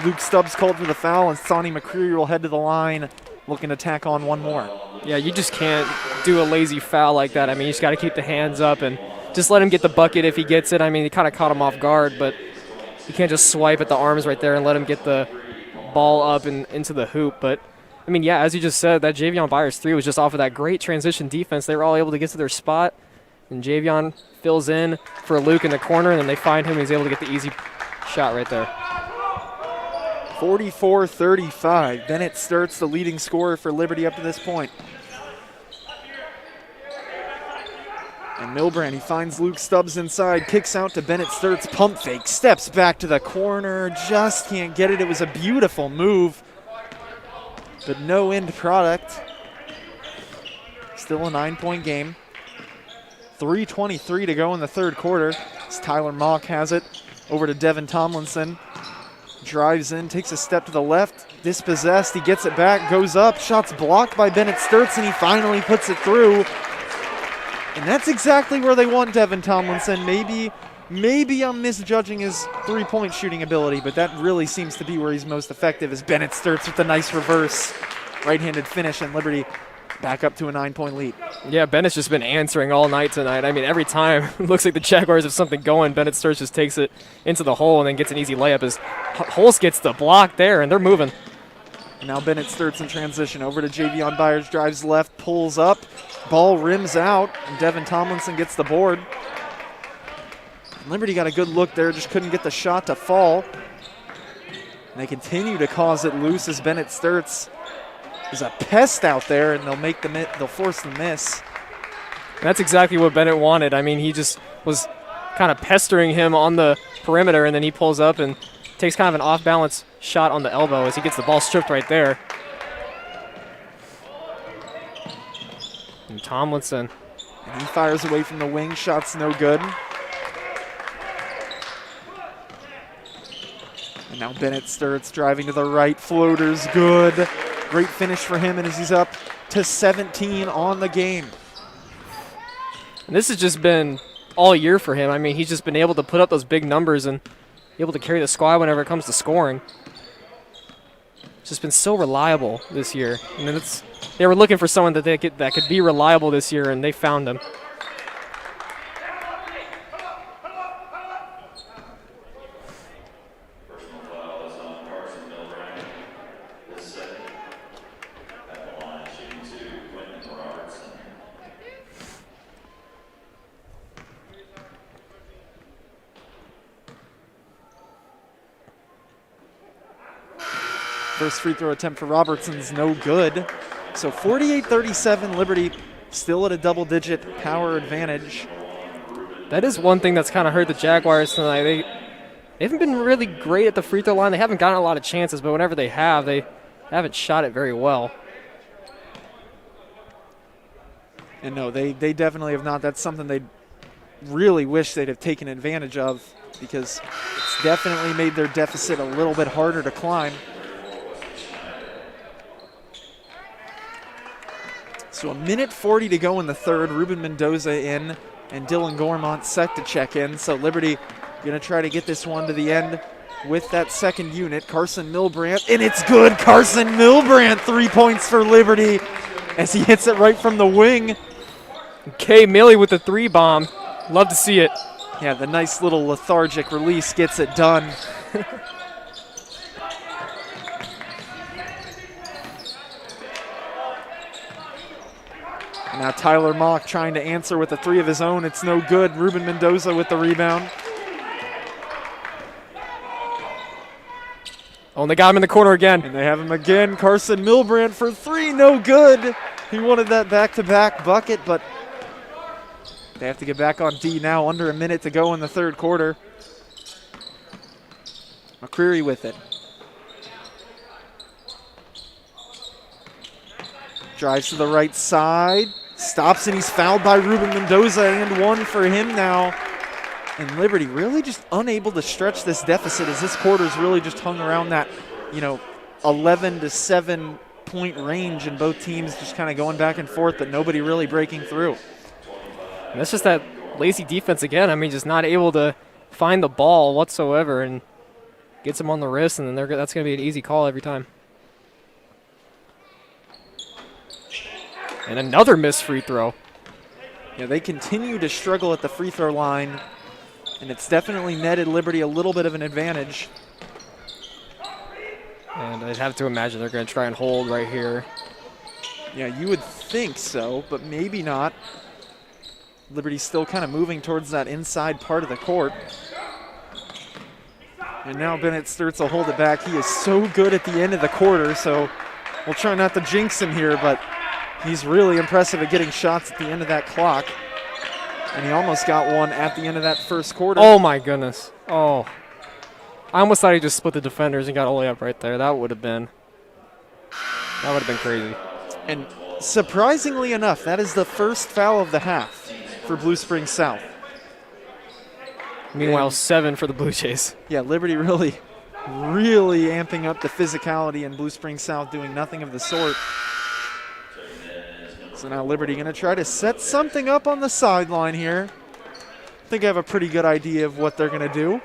Luke Stubbs called for the foul, and Sonny McCreary will head to the line looking to tack on one more. Yeah, you just can't do a lazy foul like that. I mean, you just got to keep the hands up and just let him get the bucket if he gets it. I mean, he kind of caught him off guard, but you can't just swipe at the arms right there and let him get the ball up and into the hoop. But, I mean, yeah, as you just said, that Javion Byers three was just off of that great transition defense. They were all able to get to their spot, and Javion fills in for Luke in the corner, and then they find him, and he's able to get the easy shot right there. 44-35. Bennett Sturtz, the leading scorer for Liberty up to this point. And Milbrand, he finds Luke Stubbs inside, kicks out to Bennett Sturtz, pump fake, steps back to the corner, just can't get it. It was a beautiful move, but no end product. Still a 9-point game. 3:23 to go in the third quarter. As Tyler Mock has it over to Devin Tomlinson. Drives in, takes a step to the left, dispossessed, he gets it back, goes up, shot's blocked by Bennett Sturtz, and he finally puts it through. And that's exactly where they want Devin Tomlinson. Maybe Maybe I'm misjudging his three-point shooting ability, but that really seems to be where he's most effective, as Bennett Sturts with a nice reverse right-handed finish, and Liberty back up to a 9-point lead. Yeah, Bennett's just been answering all night tonight. I mean, every time it looks like the Jaguars have something going, Bennett Sturts just takes it into the hole and then gets an easy layup as Holst gets the block there, and they're moving. And now Bennett Sturts in transition over to Javion Byers, drives left, pulls up, ball rims out, and Devin Tomlinson gets the board. Liberty got a good look there, just couldn't get the shot to fall. And they continue to cause it loose as Bennett Sturts is a pest out there, and they'll force the miss. And that's exactly what Bennett wanted. I mean, he just was kind of pestering him on the perimeter, and then he pulls up and takes kind of an off-balance shot on the elbow as he gets the ball stripped right there. And Tomlinson. And he fires away from the wing, shot's no good. And now Bennett Sturts driving to the right, floater's good. Great finish for him, and as he's up to 17 on the game. And this has just been all year for him. I mean, he's just been able to put up those big numbers and able to carry the squad whenever it comes to scoring. It's just been so reliable this year. I mean, they were looking for someone that could be reliable this year, and they found him. First free throw attempt for Robertson's no good. So 48-37, Liberty still at a double-digit power advantage. That is one thing that's kind of hurt the Jaguars tonight. They haven't been really great at the free throw line. They haven't gotten a lot of chances, but whenever they haven't shot it very well. And no, they definitely have not. That's something they really wish they'd have taken advantage of, because it's definitely made their deficit a little bit harder to climb. So a minute 40 to go in the third. Ruben Mendoza in and Dylan Gormont set to check in. So Liberty going to try to get this one to the end with that second unit. Carson Milbrandt, and it's good. Carson Milbrandt, 3 points for Liberty as he hits it right from the wing. Kay Milley with the 3-bomb. Love to see it. Yeah, the nice little lethargic release gets it done. Now Tyler Mock trying to answer with a 3 of his own. It's no good. Ruben Mendoza with the rebound. Oh, and they got him in the corner again. And they have him again. Carson Milbrandt for 3, no good. He wanted that back-to-back bucket, but they have to get back on D now. Under a minute to go in the third quarter. McCreary with it. Drives to the right side. Stops, and he's fouled by Ruben Mendoza, and 1 for him now. And Liberty really just unable to stretch this deficit, as this quarter's really just hung around that, 11 to 7 point range, and both teams just kind of going back and forth, but nobody really breaking through. And that's just that lazy defense again. I mean, just not able to find the ball whatsoever, and gets them on the wrist, and then that's going to be an easy call every time. And another missed free throw. Yeah, they continue to struggle at the free throw line, and it's definitely netted Liberty a little bit of an advantage. And I'd have to imagine they're going to try and hold right here. Yeah, you would think so, but maybe not. Liberty's still kind of moving towards that inside part of the court. And now Bennett Sturts will hold it back. He is so good at the end of the quarter, so we'll try not to jinx him here, but he's really impressive at getting shots at the end of that clock. And he almost got one at the end of that first quarter. Oh, my goodness. Oh. I almost thought he just split the defenders and got a layup right there. That would have been crazy. And surprisingly enough, that is the first foul of the half for Blue Springs South. Meanwhile, 7 for the Blue Jays. Yeah, Liberty really amping up the physicality, and Blue Springs South doing nothing of the sort. So now Liberty going to try to set something up on the sideline here. think I have a pretty good idea of what they're going to do.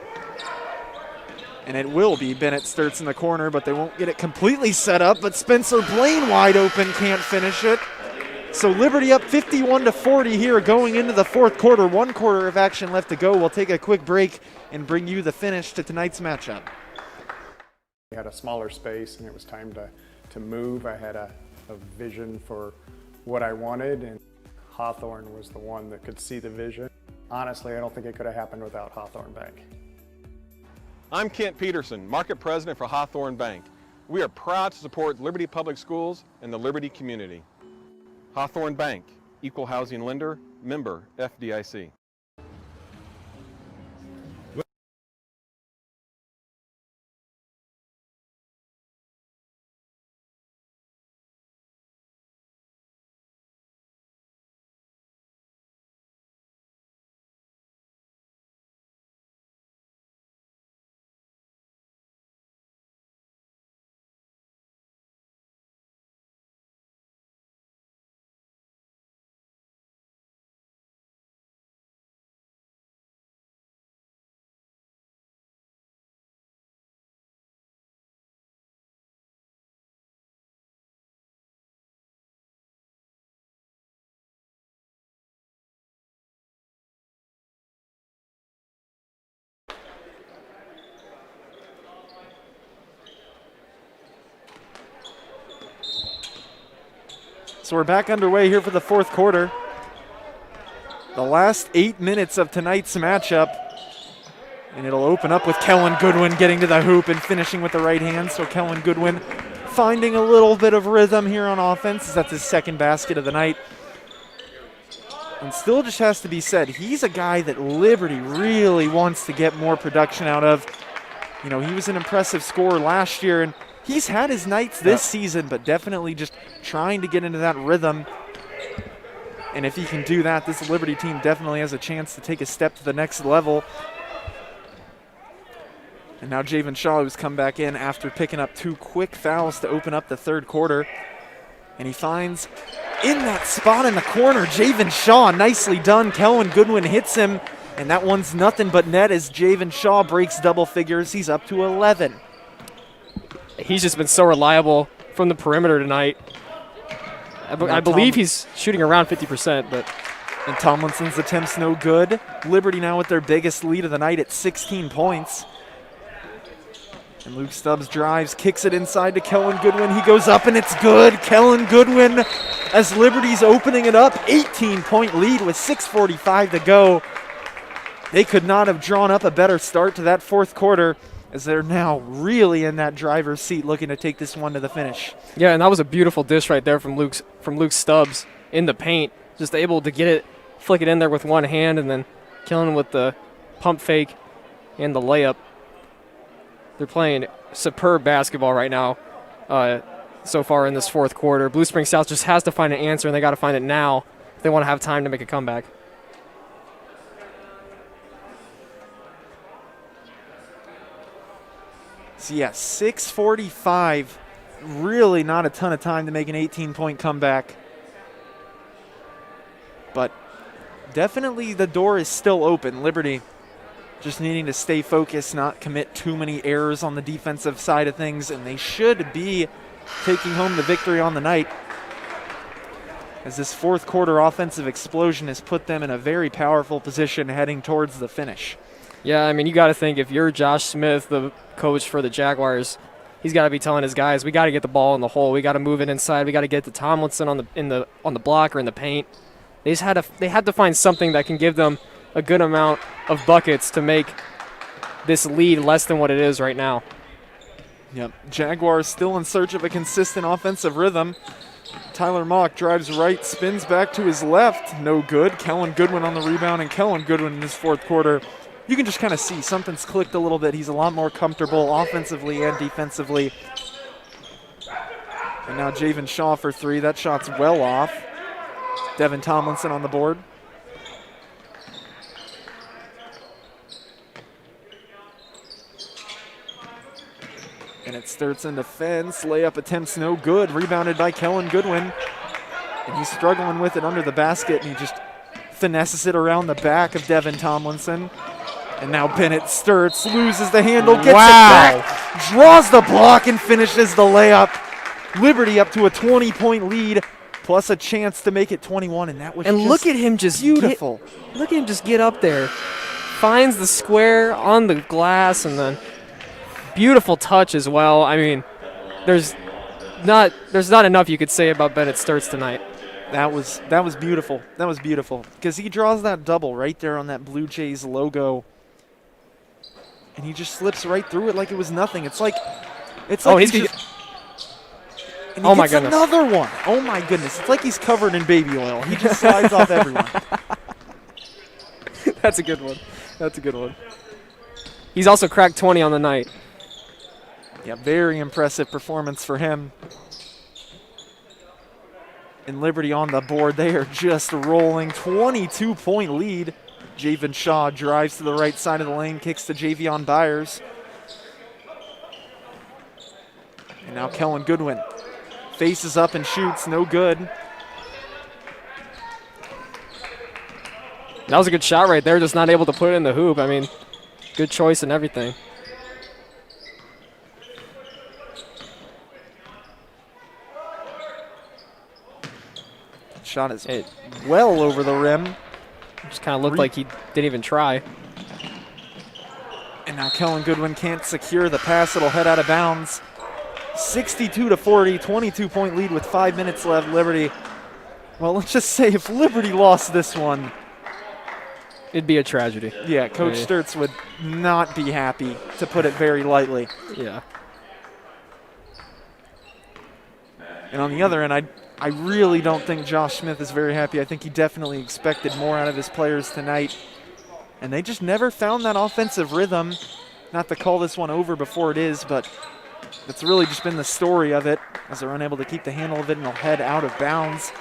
And it will be. Bennett starts in the corner, but they won't get it completely set up. But Spencer Blaine wide open, can't finish it. So Liberty up 51-40 here going into the fourth quarter. 1 quarter of action left to go. We'll take a quick break and bring you the finish to tonight's matchup. We had a smaller space and it was time to move. I had a vision for what I wanted, and Hawthorne was the one that could see the vision. Honestly, I don't think it could have happened without Hawthorne Bank. I'm Kent Peterson, Market President for Hawthorne Bank. We are proud to support Liberty Public Schools and the Liberty community. Hawthorne Bank, Equal Housing Lender, member FDIC. So we're back underway here for the fourth quarter. The last 8 minutes of tonight's matchup. And it'll open up with Kellen Goodwin getting to the hoop and finishing with the right hand. So Kellen Goodwin finding a little bit of rhythm here on offense. That's his second basket of the night. And still just has to be said, he's a guy that Liberty really wants to get more production out of. You know, he was an impressive scorer last year, and he's had his nights this season, but definitely just trying to get into that rhythm. And if he can do that, this Liberty team definitely has a chance to take a step to the next level. And now Javen Shaw, who's come back in after picking up 2 quick fouls to open up the third quarter. And he finds in that spot in the corner, Javen Shaw, nicely done. Kellen Goodwin hits him, and that one's nothing but net as Javen Shaw breaks double figures. He's up to 11. He's just been so reliable from the perimeter tonight. I believe he's shooting around 50%, but. And Tomlinson's attempts no good. Liberty now with their biggest lead of the night at 16 points. And Luke Stubbs drives, kicks it inside to Kellen Goodwin. He goes up and it's good. Kellen Goodwin as Liberty's opening it up. 18-point lead with 6:45 to go. They could not have drawn up a better start to that fourth quarter, as they're now really in that driver's seat looking to take this one to the finish. Yeah, and that was a beautiful dish right there from Luke Stubbs in the paint. Just able to get it, flick it in there with one hand, and then killing with the pump fake and the layup. They're playing superb basketball right now so far in this fourth quarter. Blue Spring South just has to find an answer, and they got to find it now if they want to have time to make a comeback. So yeah, 6:45, really not a ton of time to make an 18-point comeback. But definitely the door is still open. Liberty just needing to stay focused, not commit too many errors on the defensive side of things, and they should be taking home the victory on the night, as this fourth quarter offensive explosion has put them in a very powerful position heading towards the finish. Yeah, I mean, you got to think if you're Josh Smith, the coach for the Jaguars, he's got to be telling his guys, we got to get the ball in the hole. We got to move it inside. We got to get to Tomlinson on the block or in the paint. They had to find something that can give them a good amount of buckets to make this lead less than what it is right now. Yep, Jaguars still in search of a consistent offensive rhythm. Tyler Mock drives right, spins back to his left, no good. Kellen Goodwin on the rebound, and Kellen Goodwin in this fourth quarter, you can just kind of see something's clicked a little bit. He's a lot more comfortable offensively and defensively. And now Javen Shaw for 3. That shot's well off. Devin Tomlinson on the board. And it starts in defense. Layup attempts no good. Rebounded by Kellen Goodwin. And he's struggling with it under the basket, and he just finesses it around the back of Devin Tomlinson. And now Bennett Sturts loses the handle, gets it back, draws the block, and finishes the layup. Liberty up to a 20-point lead, plus a chance to make it 21, and that was And just look at him just beautiful. Look at him just get up there. Finds the square on the glass, and then beautiful touch as well. I mean, there's not enough you could say about Bennett Sturts tonight. That was beautiful. That was beautiful because he draws that double right there on that Blue Jays logo, and he just slips right through it like it was nothing. It's like he's and he oh my gets goodness. another one. Oh my goodness! It's like he's covered in baby oil. He just slides off everyone. That's a good one. That's a good one. He's also cracked 20 on the night. Yeah, very impressive performance for him. And Liberty on the board. They are just rolling. 22-point lead. Javen Shaw drives to the right side of the lane, kicks to Javion Byers. And now Kellen Goodwin faces up and shoots. No good. That was a good shot right there, just not able to put it in the hoop. I mean, good choice and everything. Shot is well over the rim. Just kind of looked like he didn't even try. And now Kellen Goodwin can't secure the pass. It'll head out of bounds. 62-40, 22-point lead with 5 minutes left. Liberty, well, let's just say if Liberty lost this one, it'd be a tragedy. Yeah, Coach Sturts would not be happy, to put it very lightly. Yeah. And on the other end, I really don't think Josh Smith is very happy. I think he definitely expected more out of his players tonight. And they just never found that offensive rhythm. Not to call this one over before it is, but that's really just been the story of it, as they're unable to keep the handle of it and they'll head out of bounds.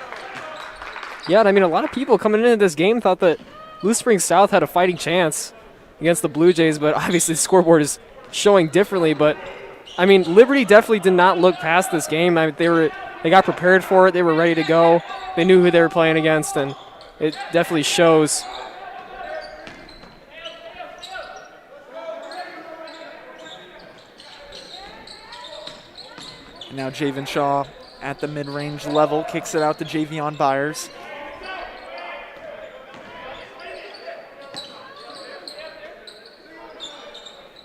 Yeah, and I mean, a lot of people coming into this game thought that Blue Springs South had a fighting chance against the Blue Jays, but obviously the scoreboard is showing differently. But, I mean, Liberty definitely did not look past this game. I mean, they got prepared for it. They were ready to go. They knew who they were playing against, and it definitely shows. Now Javen Shaw at the mid-range level, kicks it out to Javion Byers.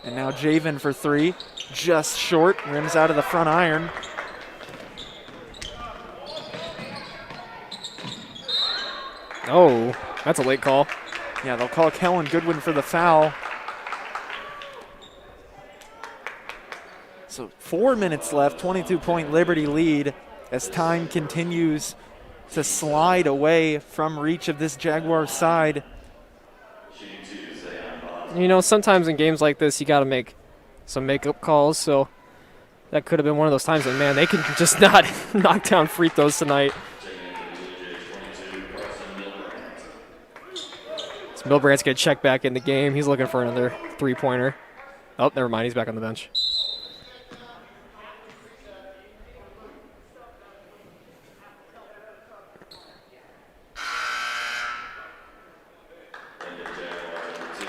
And now Javen for three, just short, rims out of the front iron. Oh, that's a late call. Yeah, they'll call Kellen Goodwin for the foul. So 4 minutes left, 22-point Liberty lead as time continues to slide away from reach of this Jaguars side. You know, sometimes in games like this, you got to make some makeup calls, so that could have been one of those times. And, man, they can just not knock down free throws tonight. So Milbrandt's going to check back in the game. He's looking for another three-pointer. Oh, never mind. He's back on the bench.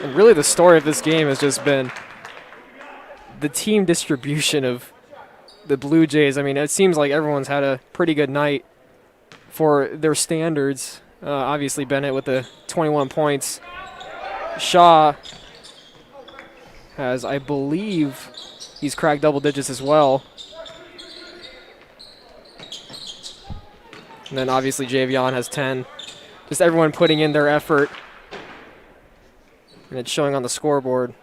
And really the story of this game has just been the team distribution of the Blue Jays. I mean, it seems like everyone's had a pretty good night for their standards. Obviously, Bennett with the 21 points. Shaw has, I believe, he's cracked double digits as well. And then obviously Javion has 10. Just everyone putting in their effort. And it's showing on the scoreboard.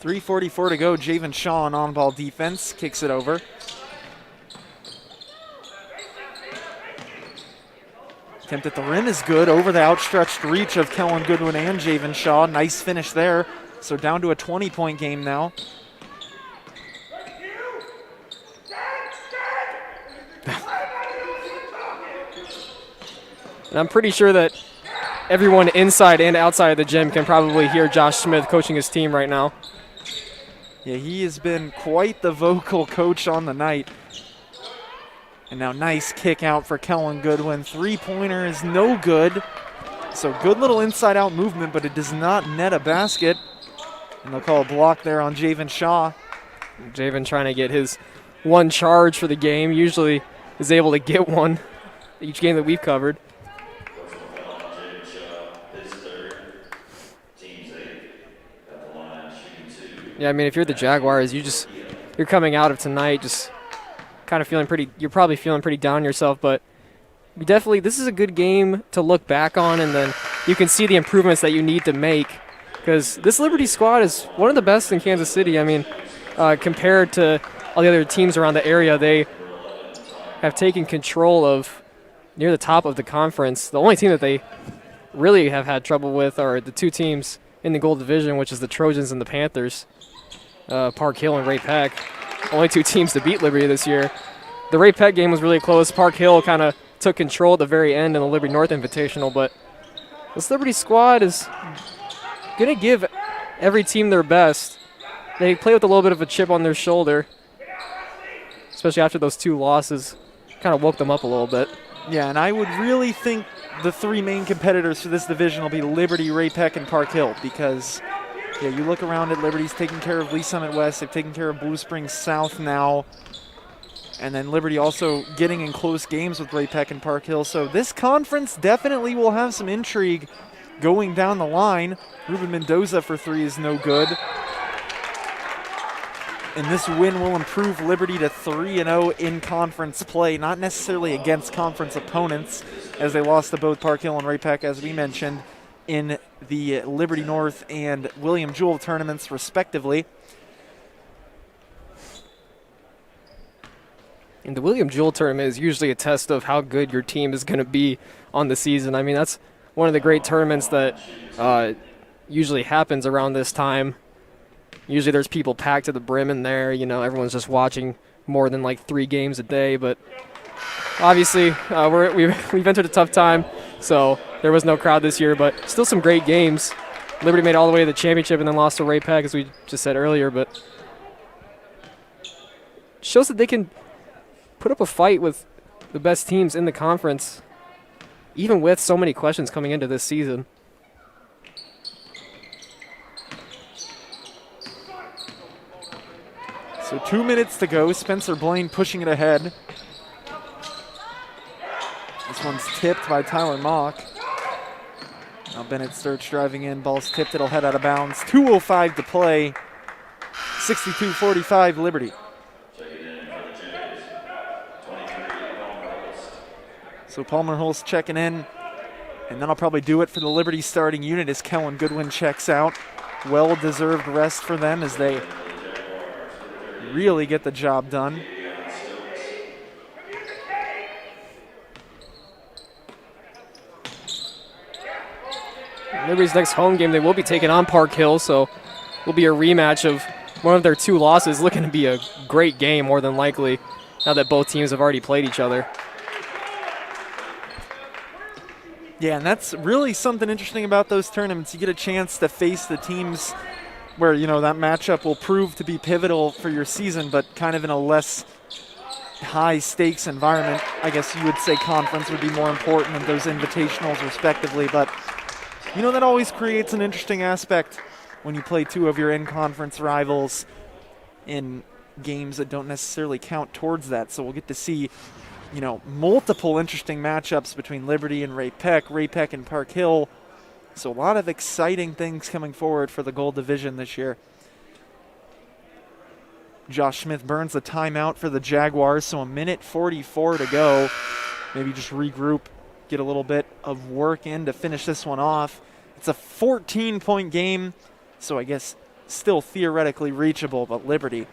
.344 to go. Javen Shaw on ball defense kicks it over. Attempt at the rim is good over the outstretched reach of Kellen Goodwin and Javen Shaw. Nice finish there. So down to a 20-point game now. And I'm pretty sure that everyone inside and outside of the gym can probably hear Josh Smith coaching his team right now. Yeah, he has been quite the vocal coach on the night. And now nice kick out for Kellen Goodwin. Three-pointer is no good. So good little inside-out movement, but it does not net a basket. And they'll call a block there on Javen Shaw. Javen trying to get his one charge for the game. Usually is able to get one each game that we've covered. Yeah, I mean, if you're the Jaguars, you're coming out of tonight just kind of feeling you're probably feeling pretty down on yourself, but this is a good game to look back on, and then you can see the improvements that you need to make, because this Liberty squad is one of the best in Kansas City. I mean, compared to all the other teams around the area, they have taken control of near the top of the conference. The only team that they really have had trouble with are the two teams in the Gold Division, which is the Trojans and the Panthers. Park Hill and Ray Peck, only two teams to beat Liberty this year. The Ray Peck game was really close. Park Hill kind of took control at the very end in the Liberty North Invitational, but this Liberty squad is going to give every team their best. They play with a little bit of a chip on their shoulder, especially after those two losses. Kind of woke them up a little bit. Yeah, and I would really think the three main competitors for this division will be Liberty, Ray Peck, and Park Hill, because yeah, you look around at Liberty's taking care of Lee Summit West. They've taken care of Blue Springs South now. And then Liberty also getting in close games with Ray Peck and Park Hill. So this conference definitely will have some intrigue going down the line. Ruben Mendoza for three is no good. And this win will improve Liberty to 3-0 in conference play, not necessarily against conference opponents, as they lost to both Park Hill and Ray Peck, as we mentioned, in the Liberty North and William Jewell tournaments, respectively. And the William Jewell tournament is usually a test of how good your team is going to be on the season. I mean, that's one of the great tournaments that usually happens around this time. Usually there's people packed to the brim in there. You know, everyone's just watching more than like 3 games a day. But obviously we've entered a tough time, so there was no crowd this year. But still some great games. Liberty made it all the way to the championship and then lost to Ray Peck, as we just said earlier. But shows that they can put up a fight with the best teams in the conference, even with so many questions coming into this season. So 2 minutes to go. Spencer Blaine pushing it ahead. This one's tipped by Tyler Mock. Now Bennett Sturch driving in. Ball's tipped. It'll head out of bounds. 2:05 to play. 62-45 Liberty. So Palmer Holst checking in, and that'll probably do it for the Liberty starting unit as Kellen Goodwin checks out. Well-deserved rest for them as they really get the job done. Liberty's next home game, they will be taking on Park Hill, so will be a rematch of one of their 2 losses. Looking to be a great game, more than likely, now that both teams have already played each other. Yeah, and that's really something interesting about those tournaments. You get a chance to face the teams where, you know, that matchup will prove to be pivotal for your season, but kind of in a less high-stakes environment. I guess you would say conference would be more important than those invitationals, respectively. But, you know, that always creates an interesting aspect when you play 2 of your in-conference rivals in games that don't necessarily count towards that. So we'll get to see, you know, multiple interesting matchups between Liberty and Ray Peck and Park Hill. So a lot of exciting things coming forward for the Gold Division this year. Josh Smith burns the timeout for the Jaguars, so 1:44 to go. Maybe just regroup, get a little bit of work in to finish this one off. It's a 14-point game, so I guess still theoretically reachable, but Liberty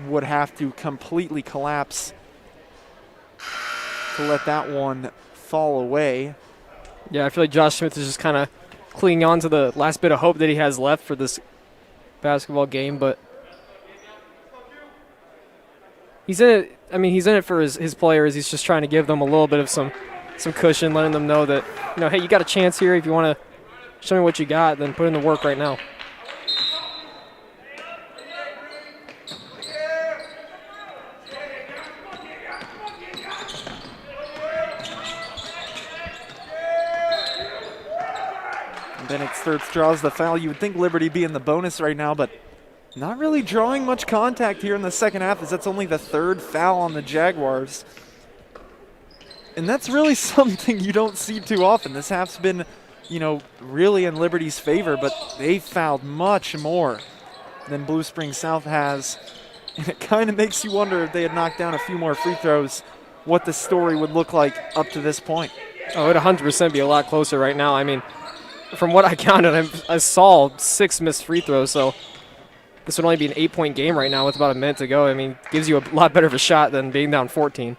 would have to completely collapse to let that one fall away. Yeah, I feel like Josh Smith is just kind of clinging on to the last bit of hope that he has left for this basketball game, but he's in it. I mean, he's in it for his players. He's just trying to give them a little bit of some cushion, letting them know that, you know, hey, you got a chance here. If you want to show me what you got, then put in the work right now. Bennett Sturts draws the foul. You would think Liberty be in the bonus right now, but not really drawing much contact here in the second half, as that's only the third foul on the Jaguars. And that's really something you don't see too often. This half's been, really in Liberty's favor, but they fouled much more than Blue Springs South has. And it kind of makes you wonder, if they had knocked down a few more free throws, what the story would look like up to this point. Oh, it'd 100% be a lot closer right now. I mean, from what I counted, I saw 6 missed free throws, so this would only be an 8-point game right now with about a minute to go. I mean, gives you a lot better of a shot than being down 14.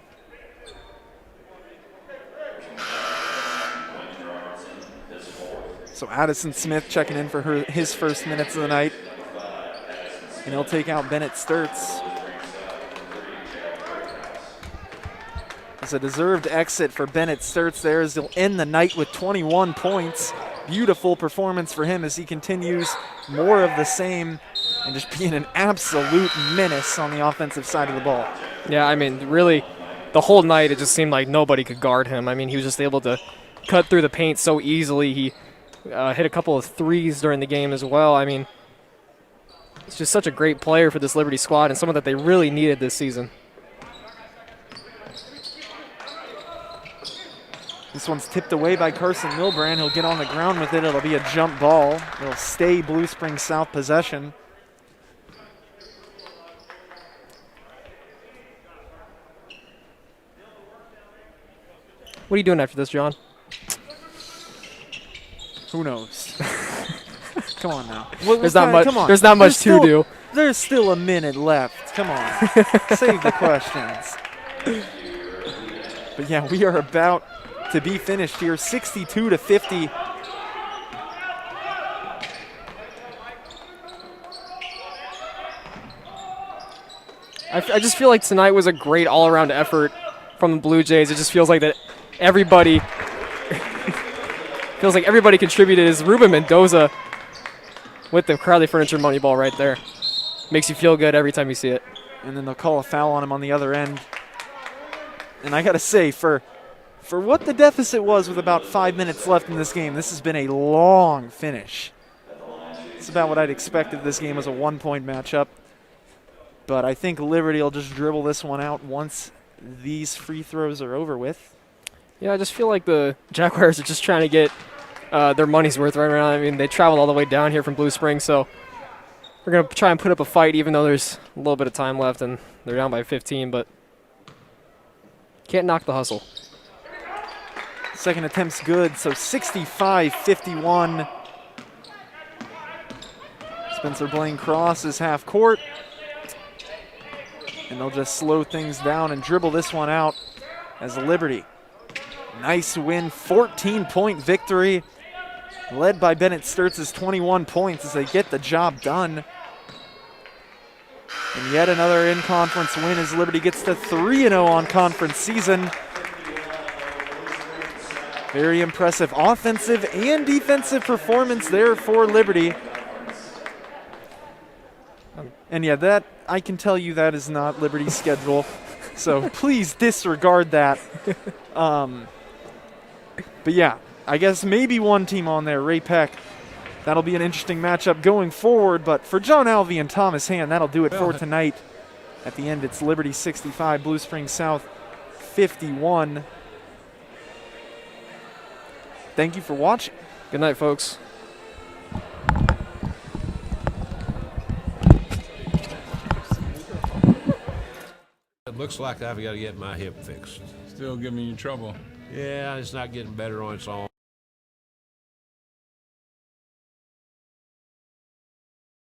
So Addison Smith checking in for his first minutes of the night. And he'll take out Bennett Sturts. It's a deserved exit for Bennett Sturts there, as he'll end the night with 21 points. Beautiful performance for him as he continues more of the same and just being an absolute menace on the offensive side of the ball. Yeah, I mean, really, the whole night it just seemed like nobody could guard him. I mean, he was just able to cut through the paint so easily. He hit a couple of threes during the game as well. I mean, it's just such a great player for this Liberty squad and someone that they really needed this season. This one's tipped away by Carson Milbrand. He'll get on the ground with it. It'll be a jump ball. It'll stay Blue Springs South possession. What are you doing after this, John? Who knows? Come on now. There's not much. There's not much to do. There's still a minute left. Come on. Save the questions. But yeah, we are about to be finished here, 62-50. I just feel like tonight was a great all-around effort from the Blue Jays. It just feels like that everybody contributed. Is Ruben Mendoza with the Crowley Furniture money ball right there. Makes you feel good every time you see it. And then they'll call a foul on him on the other end. And I got to say, for what the deficit was with about 5 minutes left in this game, this has been a long finish. It's about what I'd expected. This game was a 1-point matchup. But I think Liberty will just dribble this one out once these free throws are over with. Yeah, I just feel like the Jaguars are just trying to get their money's worth right now. I mean, they traveled all the way down here from Blue Springs, so we're going to try and put up a fight even though there's a little bit of time left and they're down by 15, but can't knock the hustle. Second attempt's good, so 65-51. Spencer Blaine crosses half court. And they'll just slow things down and dribble this one out as Liberty. Nice win, 14-point victory, led by Bennett Sturts' 21 points as they get the job done. And yet another in-conference win as Liberty gets to 3-0 on conference season. Very impressive offensive and defensive performance there for Liberty. And yeah, that I can tell you that is not Liberty's schedule, so please disregard that. But yeah, I guess maybe one team on there, Ray Peck. That'll be an interesting matchup going forward, but for John Alvey and Thomas Hand, that'll do it for tonight. At the end, it's Liberty 65, Blue Springs South 51. Thank you for watching. Good night, folks. It looks like I've got to get my hip fixed. Still giving you trouble. Yeah, it's not getting better on its own.